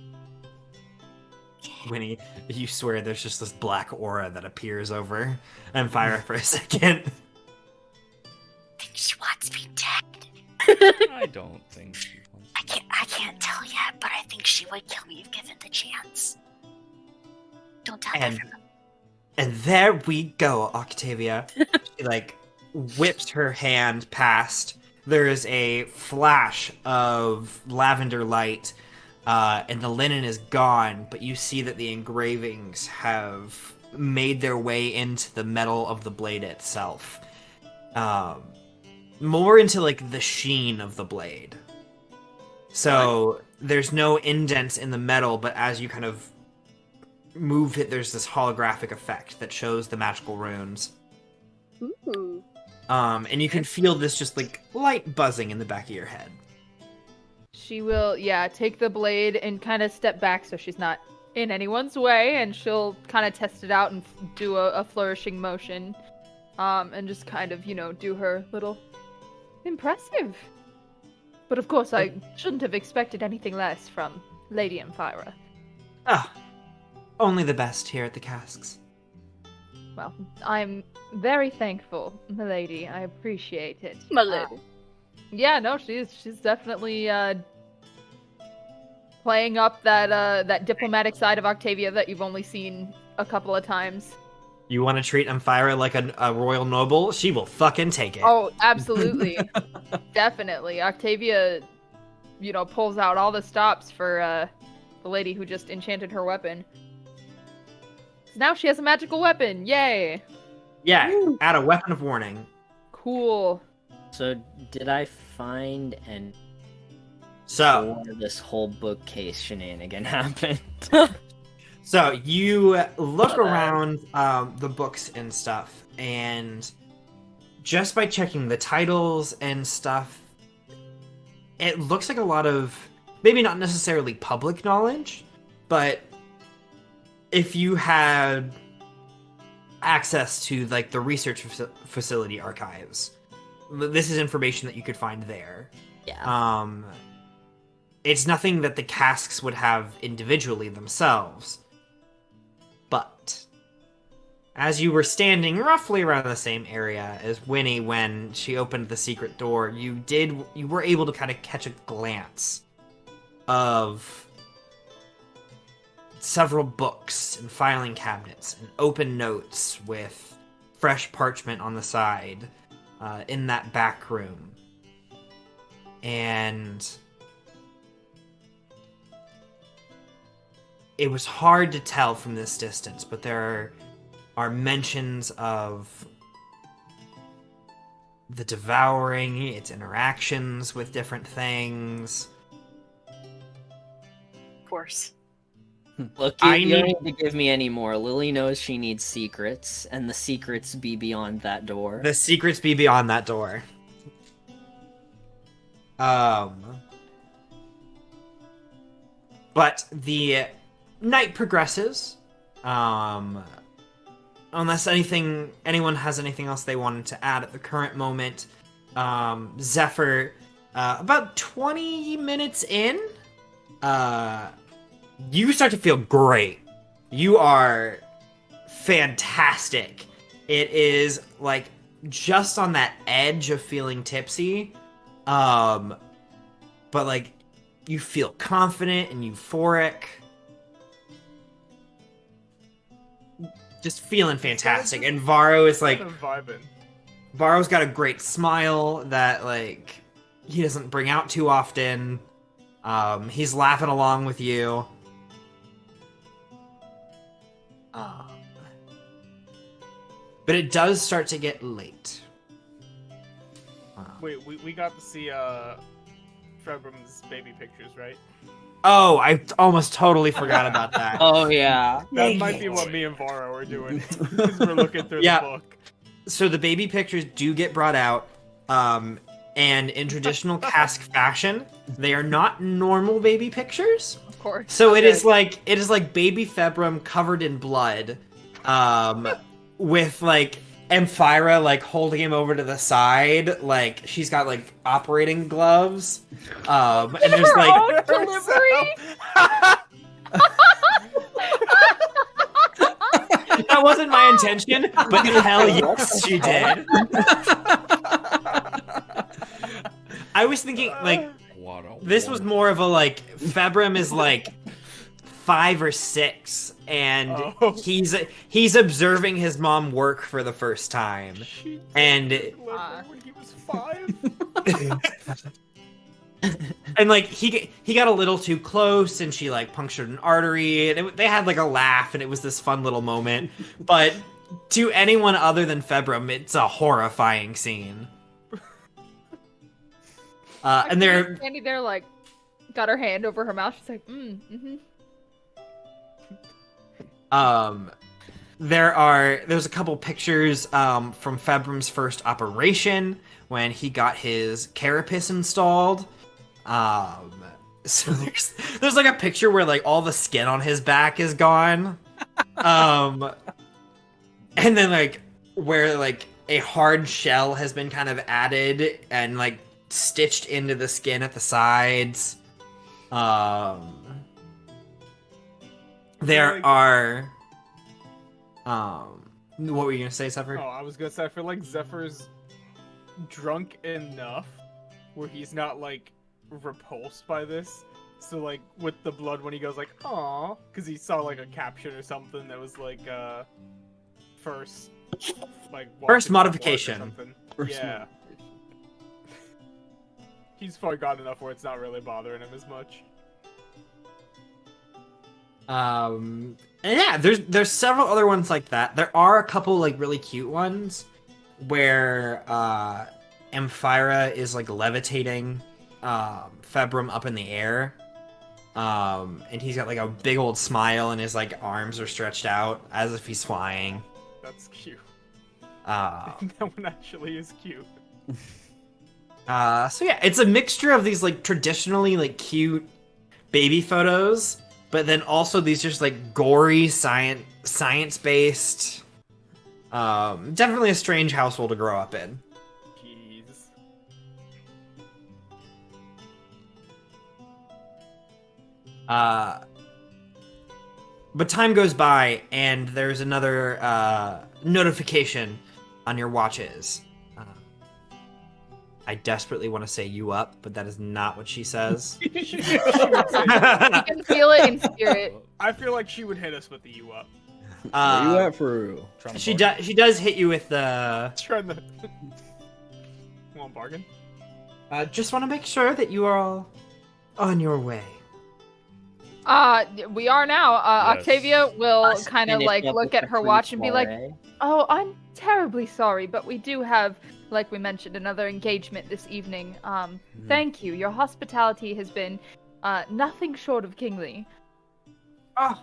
Winnie, you swear there's just this black aura that appears over Amphira for a second. I think she wants me dead. I don't think she wants to. I can't tell yet, but I think she would kill me if given the chance. Don't tell everyone. And there we go, Octavia. She like whips her hand past. There is a flash of lavender light, and the linen is gone, but you see that the engravings have made their way into the metal of the blade itself. More into like the sheen of the blade. So there's no indents in the metal, but as you kind of move it, there's this holographic effect that shows the magical runes. Ooh. And you can feel this just like light buzzing in the back of your head. She will, take the blade and kind of step back so she's not in anyone's way, and she'll kind of test it out and do a flourishing motion, and just kind of, do her little impressive. But of course, I shouldn't have expected anything less from Lady Amphira. Ah, only the best here at the Casks. Well, I'm very thankful, milady. I appreciate it. My lady. Yeah, no, she's definitely playing up that diplomatic side of Octavia that you've only seen a couple of times. You want to treat Amphira like a royal noble? She will fucking take it. Oh, absolutely. Definitely. Octavia, pulls out all the stops for the lady who just enchanted her weapon. Now she has a magical weapon. Yay! Yeah, Woo. add a weapon of warning. Cool. So, did I find and So, before this whole bookcase shenanigan happened? so you look around the books and stuff, and just by checking the titles and stuff, it looks like a lot of, maybe not necessarily public knowledge, but if you had access to like the research facility archives, this is information that you could find there. Yeah. It's nothing that the casks would have individually themselves. But as you were standing roughly around the same area as Winnie when she opened the secret door, you were able to kind of catch a glance of several books and filing cabinets and open notes with fresh parchment on the side in that back room. And it was hard to tell from this distance, but there are mentions of the devouring, its interactions with different things. Of course. Look, you don't need to give me any more. Lily knows she needs secrets, and the secrets be beyond that door. The secrets be beyond that door. But the night progresses. Unless anyone has anything else they wanted to add at the current moment. Zephyr, about 20 minutes in, you start to feel great. You are fantastic. It is like just on that edge of feeling tipsy. But like you feel confident and euphoric. Just feeling fantastic. And Varro is like, vibing. Varro's got a great smile that like he doesn't bring out too often. He's laughing along with you. But it does start to get late. Wait, we got to see Febrim's baby pictures, right? Oh, I almost totally forgot about that. Oh, yeah. That might be what me and Varro are doing. Because we're looking through the book. So the baby pictures do get brought out. And in traditional cask fashion, they are not normal baby pictures. Of course. So it is like baby Febrim covered in blood, with like Amphira like holding him over to the side, like she's got like operating gloves, and there's like delivery. That wasn't my intention, but hell yes, she did. I was thinking like this was more of a like Febrim is like 5 or 6, and he's observing his mom work for the first time, and when he was 5. and like he got a little too close, and she like punctured an artery, and they had like a laugh, and it was this fun little moment. But to anyone other than Febrim, it's a horrifying scene. And they're standing there like got her hand over her mouth. She's like, mm-hmm. There's a couple pictures from Febrim's first operation when he got his carapace installed. So there's like a picture where like all the skin on his back is gone. And then like where like a hard shell has been kind of added and like stitched into the skin at the sides. There are what were you gonna say, Zephyr? Oh, I was gonna say I feel like Zephyr's drunk enough where he's not like repulsed by this. So like with the blood when he goes like aw, because he saw like a caption or something that was like first modification. Yeah. He's forgotten enough where it's not really bothering him as much. And yeah, there's several other ones like that. There are a couple like really cute ones where Amphira is like levitating Febrim up in the air. And he's got like a big old smile and his like arms are stretched out as if he's flying. That's cute. That one actually is cute. So yeah, it's a mixture of these like traditionally like cute baby photos, but then also these just like gory science-based. Definitely a strange household to grow up in. Jeez. But time goes by, and there's another notification on your watches. I desperately want to say you up, but that is not what she says. You can feel it in spirit. I feel like she would hit us with the you up. Where you at for real? She does hit you with the. Trying to. Want bargain? Just want to make sure that you are all on your way. We are now. Yes. Octavia will Us kind of finish like up look with at the her free watch and be like, soiree. "Oh, I'm terribly sorry, but we do have, like we mentioned, another engagement this evening. Thank you. Your hospitality has been nothing short of kingly." Oh,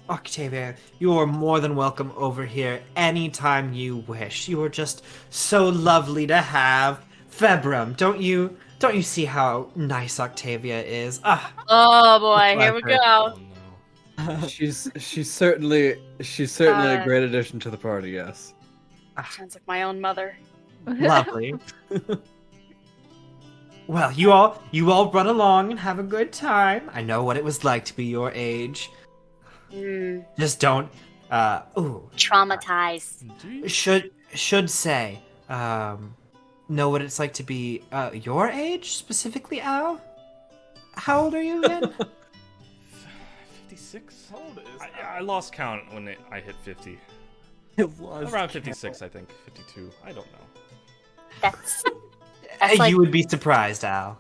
Octavia, you are more than welcome over here anytime you wish. You are just so lovely to have. Febrim, don't you see how nice Octavia is? Oh boy, here we Pleasure. go. Oh no. She's certainly a great addition to the party. Yes. Sounds like my own mother. Lovely. Well, you all run along and have a good time. I know what it was like to be your age. Just don't. Traumatized. Indeed. Should say. Know what it's like to be your age specifically, Al. How old are you again? 56. How old is I lost count when I hit 50. It was Around 56, I think. 52. I don't know. That's like- You would be surprised, Al.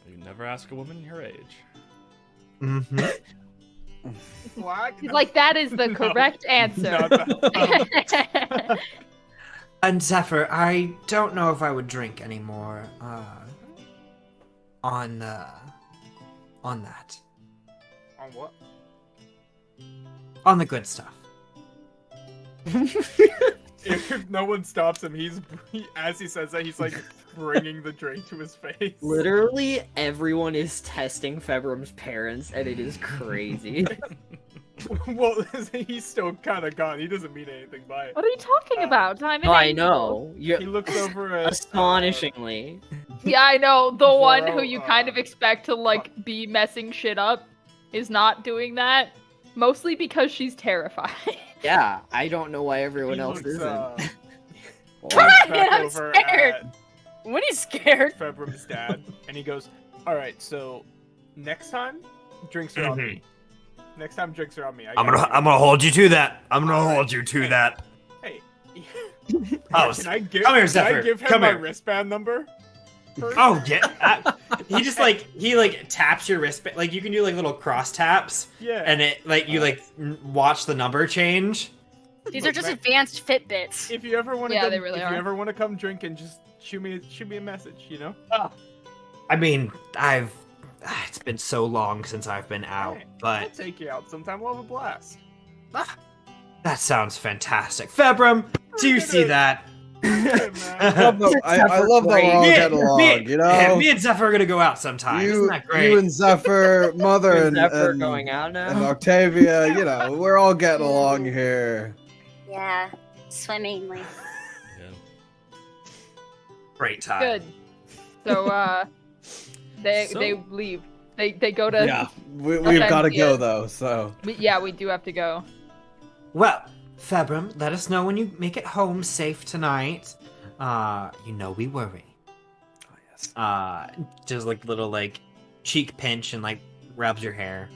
You never ask a woman her age. Mm-hmm. What? Like that is the correct answer. No, that- And Zephyr, I don't know if I would drink anymore. On that. On what? On the good stuff. If no one stops him, as he says that, he's like bringing the drink to his face. Literally, everyone is testing Febrim's parents, and it is crazy. Well, he's still kind of gone. He doesn't mean anything by it. What are you talking about? I'm an Oh, I angel. know. He looks over at Astonishingly. Yeah, I know. The one who Bro, you kind of expect to like be messing shit up is not doing that. Mostly because she's terrified. Yeah, I don't know why everyone he else looks, isn't. looks Come on, back I'm over scared. at What are you scared? Febrim's dad, and he goes, "All right, so next time, drinks are on me. Next time, drinks are on me. I'm gonna hold you to that. I'm gonna hold you to that. Hey, Oh, can I give? come here, Can Zephyr. I give him Come my here. wristband number? First? Oh yeah. He just he taps your wristband. Like you can do like little cross taps, Yeah. and it watch the number change. These Look, are just man, advanced Fitbits. If you ever want to, Yeah, they really if are. you ever want to come drink and just shoot me a message, you know. I mean, I've It's been so long since I've been out, Hey, I'll but take you out sometime. We'll have a blast. that sounds fantastic. Februm, do you see that? Hey, I man. love that we're all getting along, you know? Me and Zephyr are gonna go out sometime. Isn't that great? You and Zephyr, Mother You and, and Zephyr and, going out now? and Octavia, you know, we're all getting along here. Yeah, swimmingly. Yeah. Great time. Good. So they leave. They go to Yeah, we've got to go yeah. though. So we do have to go. Well, Februm, let us know when you make it home safe tonight. You know we worry. oh, yes. Just like little like cheek pinch and like rubs your hair.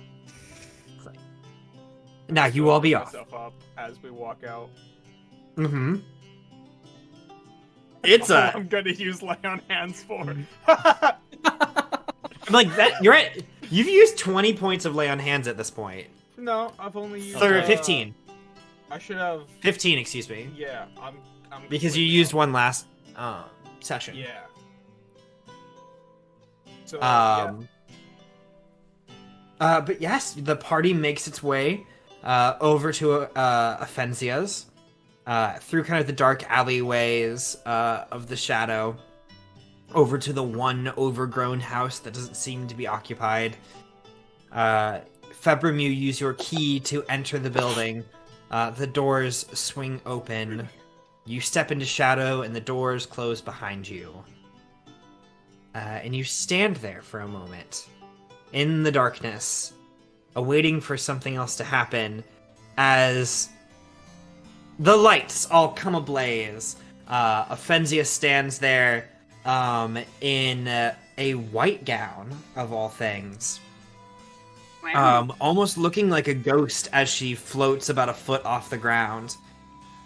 It's like, now you all be off. Myself up as we walk out. Mm-hmm. It's All a I'm gonna use lay on hands for. like that. You're at. You've used 20 points of lay on hands at this point. No, I've only used. 15. I should have. 15, excuse me. Yeah, I'm Because you completely used off. one last session. Yeah. So But yes, the party makes its way over to Offensia's through kind of the dark alleyways of the shadow, over to the one overgrown house that doesn't seem to be occupied. Februm, you use your key to enter the building. The doors swing open. You step into shadow, and the doors close behind you. And you stand there for a moment, in the darkness, awaiting for something else to happen, as the lights all come ablaze. Offensia stands there in a white gown, of all things. Wow. Almost looking like a ghost as she floats about a foot off the ground.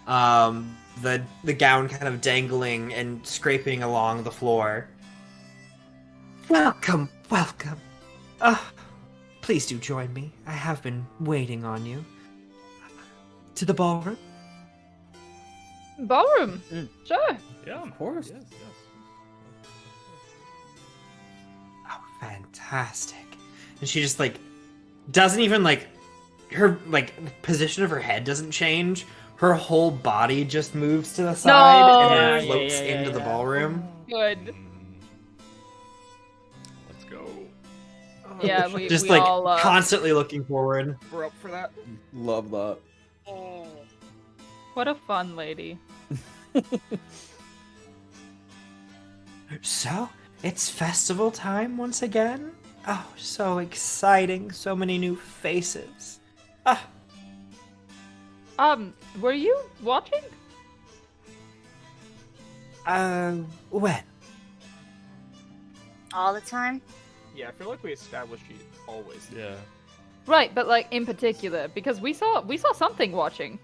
The gown kind of dangling and scraping along the floor. Welcome, welcome. Please do join me. I have been waiting on you. To the ballroom? Ballroom. Sure. Yeah, Of course. Yes, yes. Oh, fantastic. And she just, like, doesn't even, like, her, like, position of her head doesn't change. Her whole body just moves to the side and then No! floats Yeah, into the yeah. ballroom. Good. Let's go. Yeah, Just, we like, all constantly looking forward. we're up for that. Love that. what a fun lady. So, it's festival time once again? Oh, so exciting. So many new faces. Ah, Were you watching? when? All the time? Yeah, I feel like we established she always. Yeah. Right, but like in particular, because we saw something watching.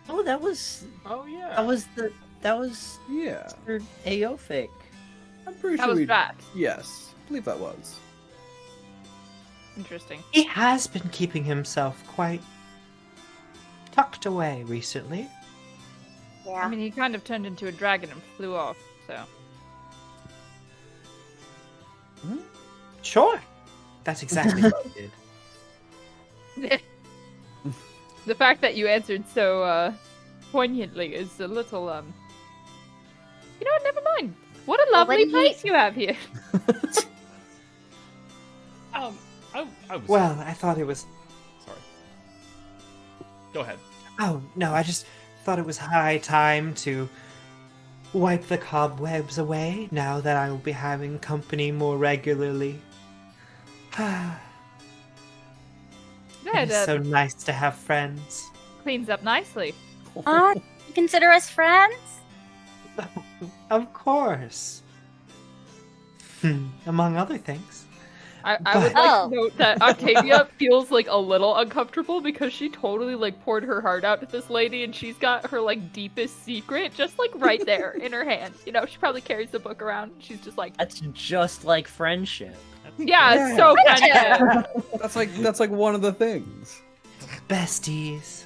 Oh, that was Oh that was Yeah, Mr. Aofic. I'm pretty That sure was we. Drat. Yes, I believe that was. Interesting. He has been keeping himself quite tucked away recently. Yeah. I mean, he kind of turned into a dragon and flew off. So Sure. That's exactly what he did. the fact that you answered so poignantly is a little You know what? Never mind. What a Well, lovely when he- place you have here. I was. Well, I thought it was... Sorry. Go ahead. Oh, no, I just thought it was high time to wipe the cobwebs away now that I will be having company more regularly. Yeah, It is that so nice to have friends. cleans up nicely. You consider us friends? Of course. Among other things. I would like Oh. to note that Octavia feels like a little uncomfortable because she totally like poured her heart out to this lady and she's got her like deepest secret just like right there in her hand. You know, she probably carries the book around. She's just like, That's just like friendship. yeah, it's so kind of. That's like one of the things. Besties.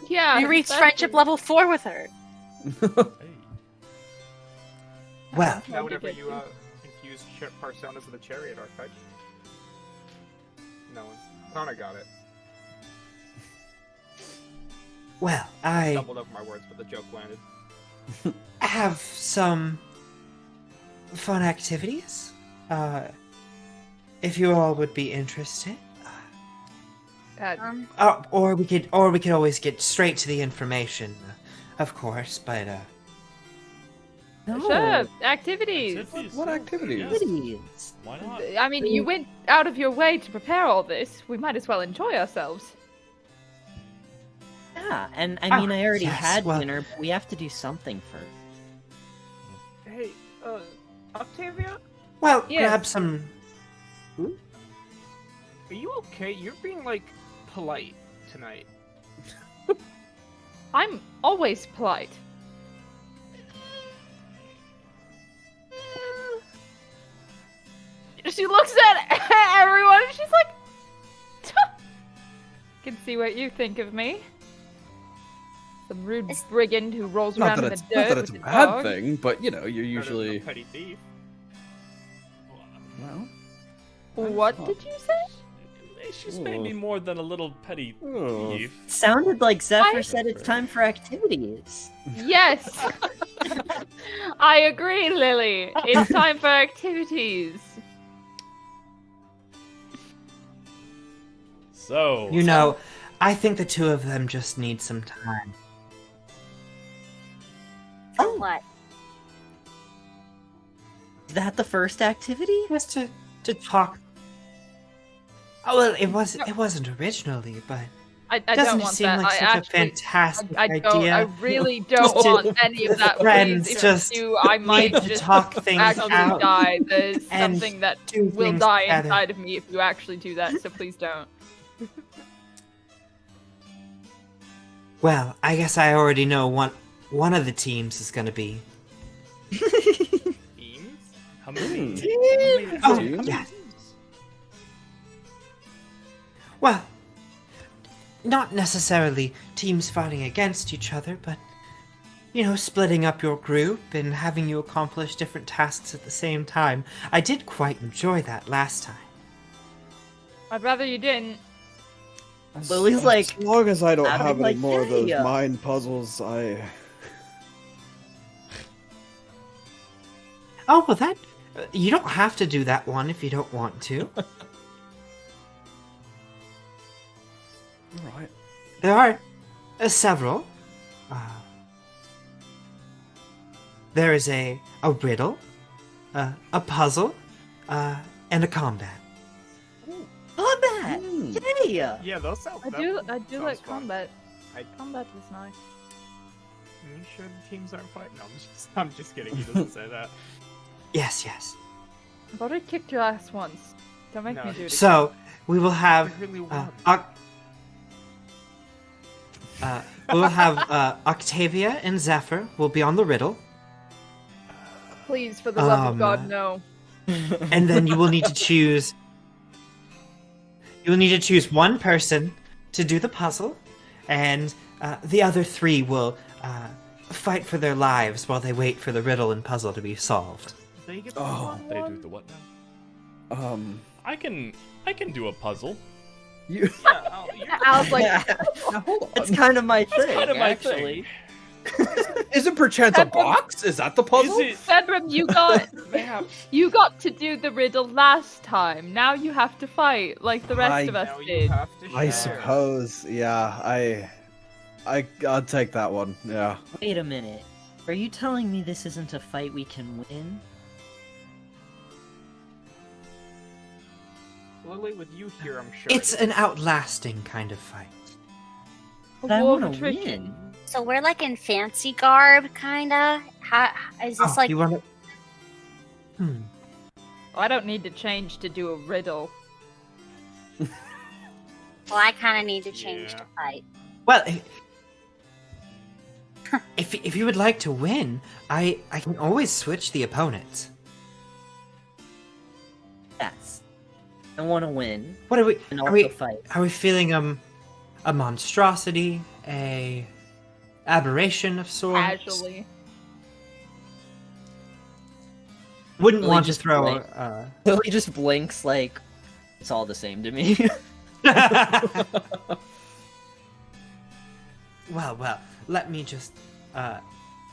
Yeah. We reached that's- friendship level 4 with her. Hey. Well, Now whenever you infuse use personas of the chariot archetype. No one. Connor got it. Well, I I stumbled over my words, but the joke landed. have some fun activities. If you all would be interested. Or we could always get straight to the information, of course, but Sure, activities. What activities? Activities. Why not? I mean, you went out of your way to prepare all this. We might as well enjoy ourselves. Yeah, and I mean, I already yes, had well- dinner, but we have to do something first. Hey, Octavia? well, Yes. grab some. Are you okay? You're being, like, polite tonight. I'm always polite. She looks at everyone and she's like, can see what you think of me. Some rude It's- brigand who rolls Not around in that the it's not dirt that it's a with bad dog. thing, but you know, you're Better than a usually petty thief. well. What did you say? She's maybe more than a little petty Oh. thief. Sounded like Zephyr I- said it's time for activities. Yes. I agree, Lily. It's time for activities. So, You know, I think the two of them just need some time. For what? Is that the first activity? Just to talk. Oh well, it wasn't originally, but I doesn't don't it want seem that. like I such actually, a fantastic I don't. idea? I really don't Just to- want any of that. friends Please, if just you, I might need to just talk things actually out die. There's and something that do will things die better. inside of me if you actually do that. So please don't. Well, I guess I already know one of the teams is gonna be. Teams? how many? Oh, Teams? yeah. Well, not necessarily teams fighting against each other, but you know, splitting up your group and having you accomplish different tasks at the same time. I did quite enjoy that last time. I'd rather you didn't. Lily's like, as long as I don't I have was any like, more of those "Hey, mind puzzles, I. Oh well, that you don't have to do that one if you don't want to. All right. There are several. There is a riddle, a puzzle, and a combat. combat! Hmm. Yay! Yeah, those sound. I that do sounds like fun. combat. I- Combat is nice. Are you sure the teams aren't fighting? No, I'm just kidding. He doesn't say that. Yes, yes. I've already kicked your ass once. Don't make No. me do it. So we will have I really won. we'll have Octavia and Zephyr will be on the riddle, Please, for the love of God, Um, no. and then you will need to choose. You will need to choose one person to do the puzzle, and the other three will fight for their lives while they wait for the riddle and puzzle to be solved. They get the Oh, fun They do one? the what now? I can do a puzzle. You. Yeah, you're- I was like, Now, hold on. It's kind of my thing, kind of my actually. Is it perchance a Pepper- box? Is that the puzzle? Is it? Fedram, you got Ma'am, you got to do the riddle last time. Now you have to fight like the rest of us now you did. have to I share. suppose. Yeah. I'll take that one. Yeah. Wait a minute. Are you telling me this isn't a fight we can win? Lily, with you here, I'm sure. It's an outlasting kind of fight. A But I war of want to attrition. win. So we're like in fancy garb, kinda. How is this like? You want to? I don't need to change to do a riddle. Well, I kind of need to change Yeah. to fight. Well, if you would like to win, I can always switch the opponents. Yes. I want to win What are we? and Are also we? fight. Are we feeling a monstrosity, a aberration of sorts? Casually. Wouldn't Lily want to just throw. blink. Lily just blinks like it's all the same to me. Well, let me just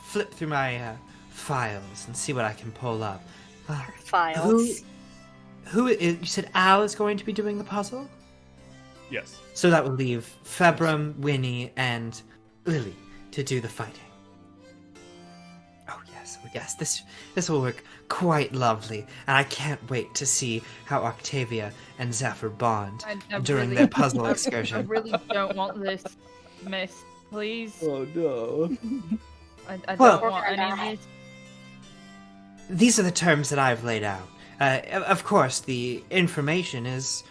flip through my files and see what I can pull up. Files. Who is, you said Al is going to be doing the puzzle? Yes. So that would leave Februm, Winnie, and Lily to do the fighting. Oh yes, this will work quite lovely, and I can't wait to see how Octavia and Zephyr bond I during really- their puzzle I excursion. really don't want this, miss. Please. Oh no. I Well- don't want any of this. These are the terms that I've laid out. Of course, the information is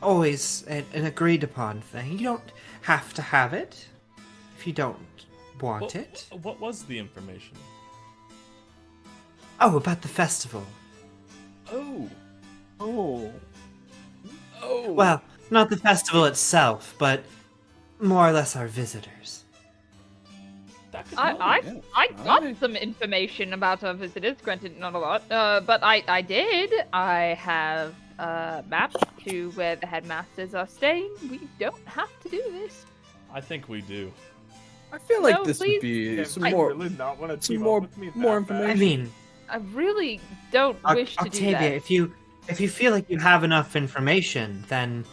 always an agreed upon thing. You don't have to have it if you don't want it. What was the information? Oh, about the festival. Oh. Oh. Oh. Well, not the festival itself, but more or less our visitors. That could I got some information about our visitors, granted not a lot, but I did. I have maps to where the headmasters are staying. We don't have to do this. I think we do. I feel like No, this please. would be If some you more. really not want to some team more- up with me more that bad. information. I mean, I really don't wish to do Octavia, that. if you feel like you have enough information, then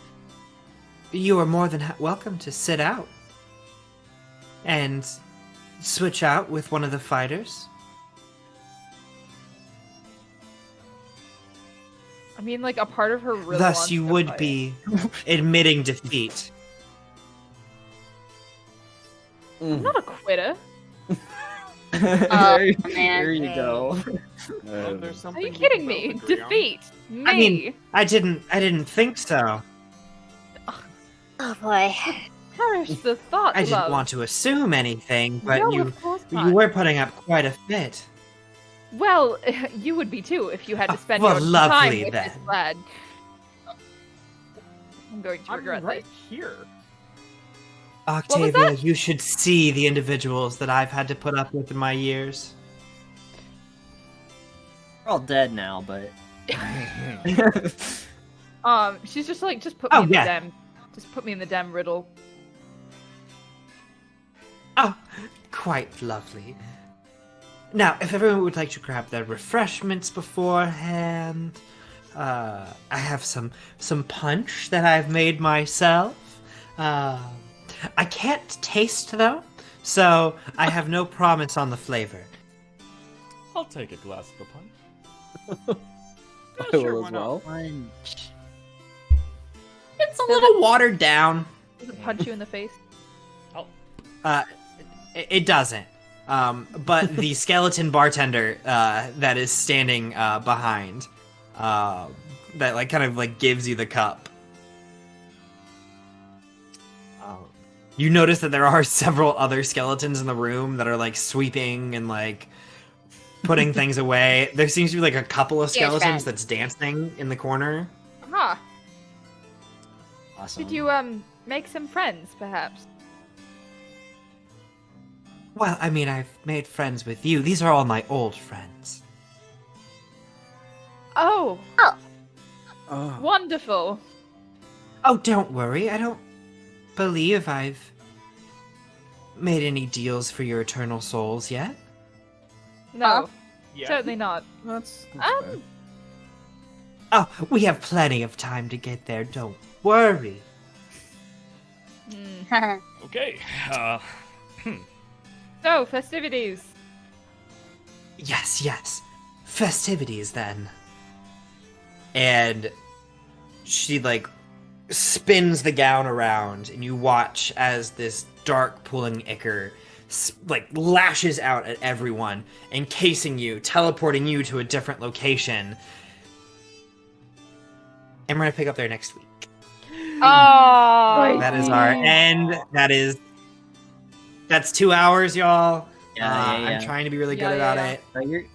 you are more than welcome to sit out and switch out with one of the fighters. I mean, like, a part of her really Thus, wants you to would fight. be admitting defeat. I'm not a quitter. there, man. there you go. Well, there's Are something you we kidding can me? both agree on. Defeat me. I mean, I didn't think so. Oh boy. Perish the thought. I didn't love. want to assume anything, but No, you of course you not. were putting up quite a fit. Well, you would be too if you had to Oh, spend well, your lovely time with then. this lad. I'm going to I'm regret right this. here. Octavia, that? you should see the individuals that I've had to put up with in my years. We're all dead now, but She's just like, just put me Oh, in the yeah. dem. Just put me in the dem riddle. Oh, quite lovely. Now, if everyone would like to grab their refreshments beforehand, I have some punch that I've made myself. I can't taste though, so I have no promise on the flavor. I'll take a glass of the punch. I sure, will why as not? well. punch. It's a little watered down. Does it punch you in the face? It doesn't. But the skeleton bartender that is standing behind, that like kind of like gives you the cup. You notice that there are several other skeletons in the room that are like sweeping and like putting things away. There seems to be like a couple of Here's skeletons friends. that's dancing in the corner. Ah, Awesome. did you make some friends, perhaps? Well, I mean, I've made friends with you. These are all my old friends. Oh, Oh, wonderful. Oh, don't worry. I don't believe I've made any deals for your eternal souls yet. No, Yeah. certainly not. that's fair. Oh, we have plenty of time to get there. Don't worry. Hmm. Okay. So, festivities. Yes. Festivities then. And she like spins the gown around, and you watch as this dark pulling ichor like lashes out at everyone, encasing you, teleporting you to a different location. And we're gonna pick up there next week. Oh. That is our end. That's 2 hours, y'all. Yeah, I'm trying to be really good Yeah, about yeah. it. Are you?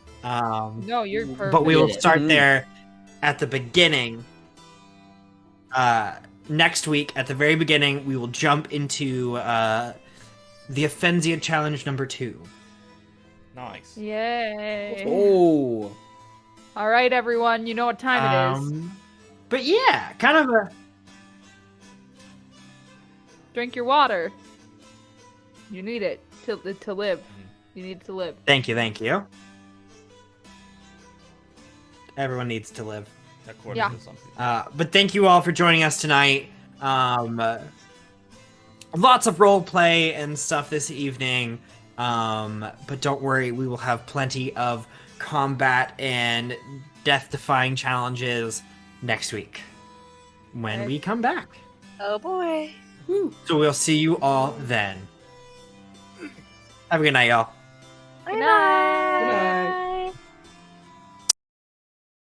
No, you're perfect. But we will Did it. start Mhm. there at the beginning. Next week, at the very beginning, we will jump into the Offensia Challenge number 2. Nice. Yay. Oh, All right, everyone. You know what time it is. But yeah, kind of a. Drink your water. You need it to live. You need to live. Thank you. Everyone needs to live. According Yeah. to some people. But thank you all for joining us tonight. Lots of role play and stuff this evening. But don't worry, we will have plenty of combat and death-defying challenges next week when we come back. Oh boy. So we'll see you all then. Have a good night, y'all. Good night. Good night.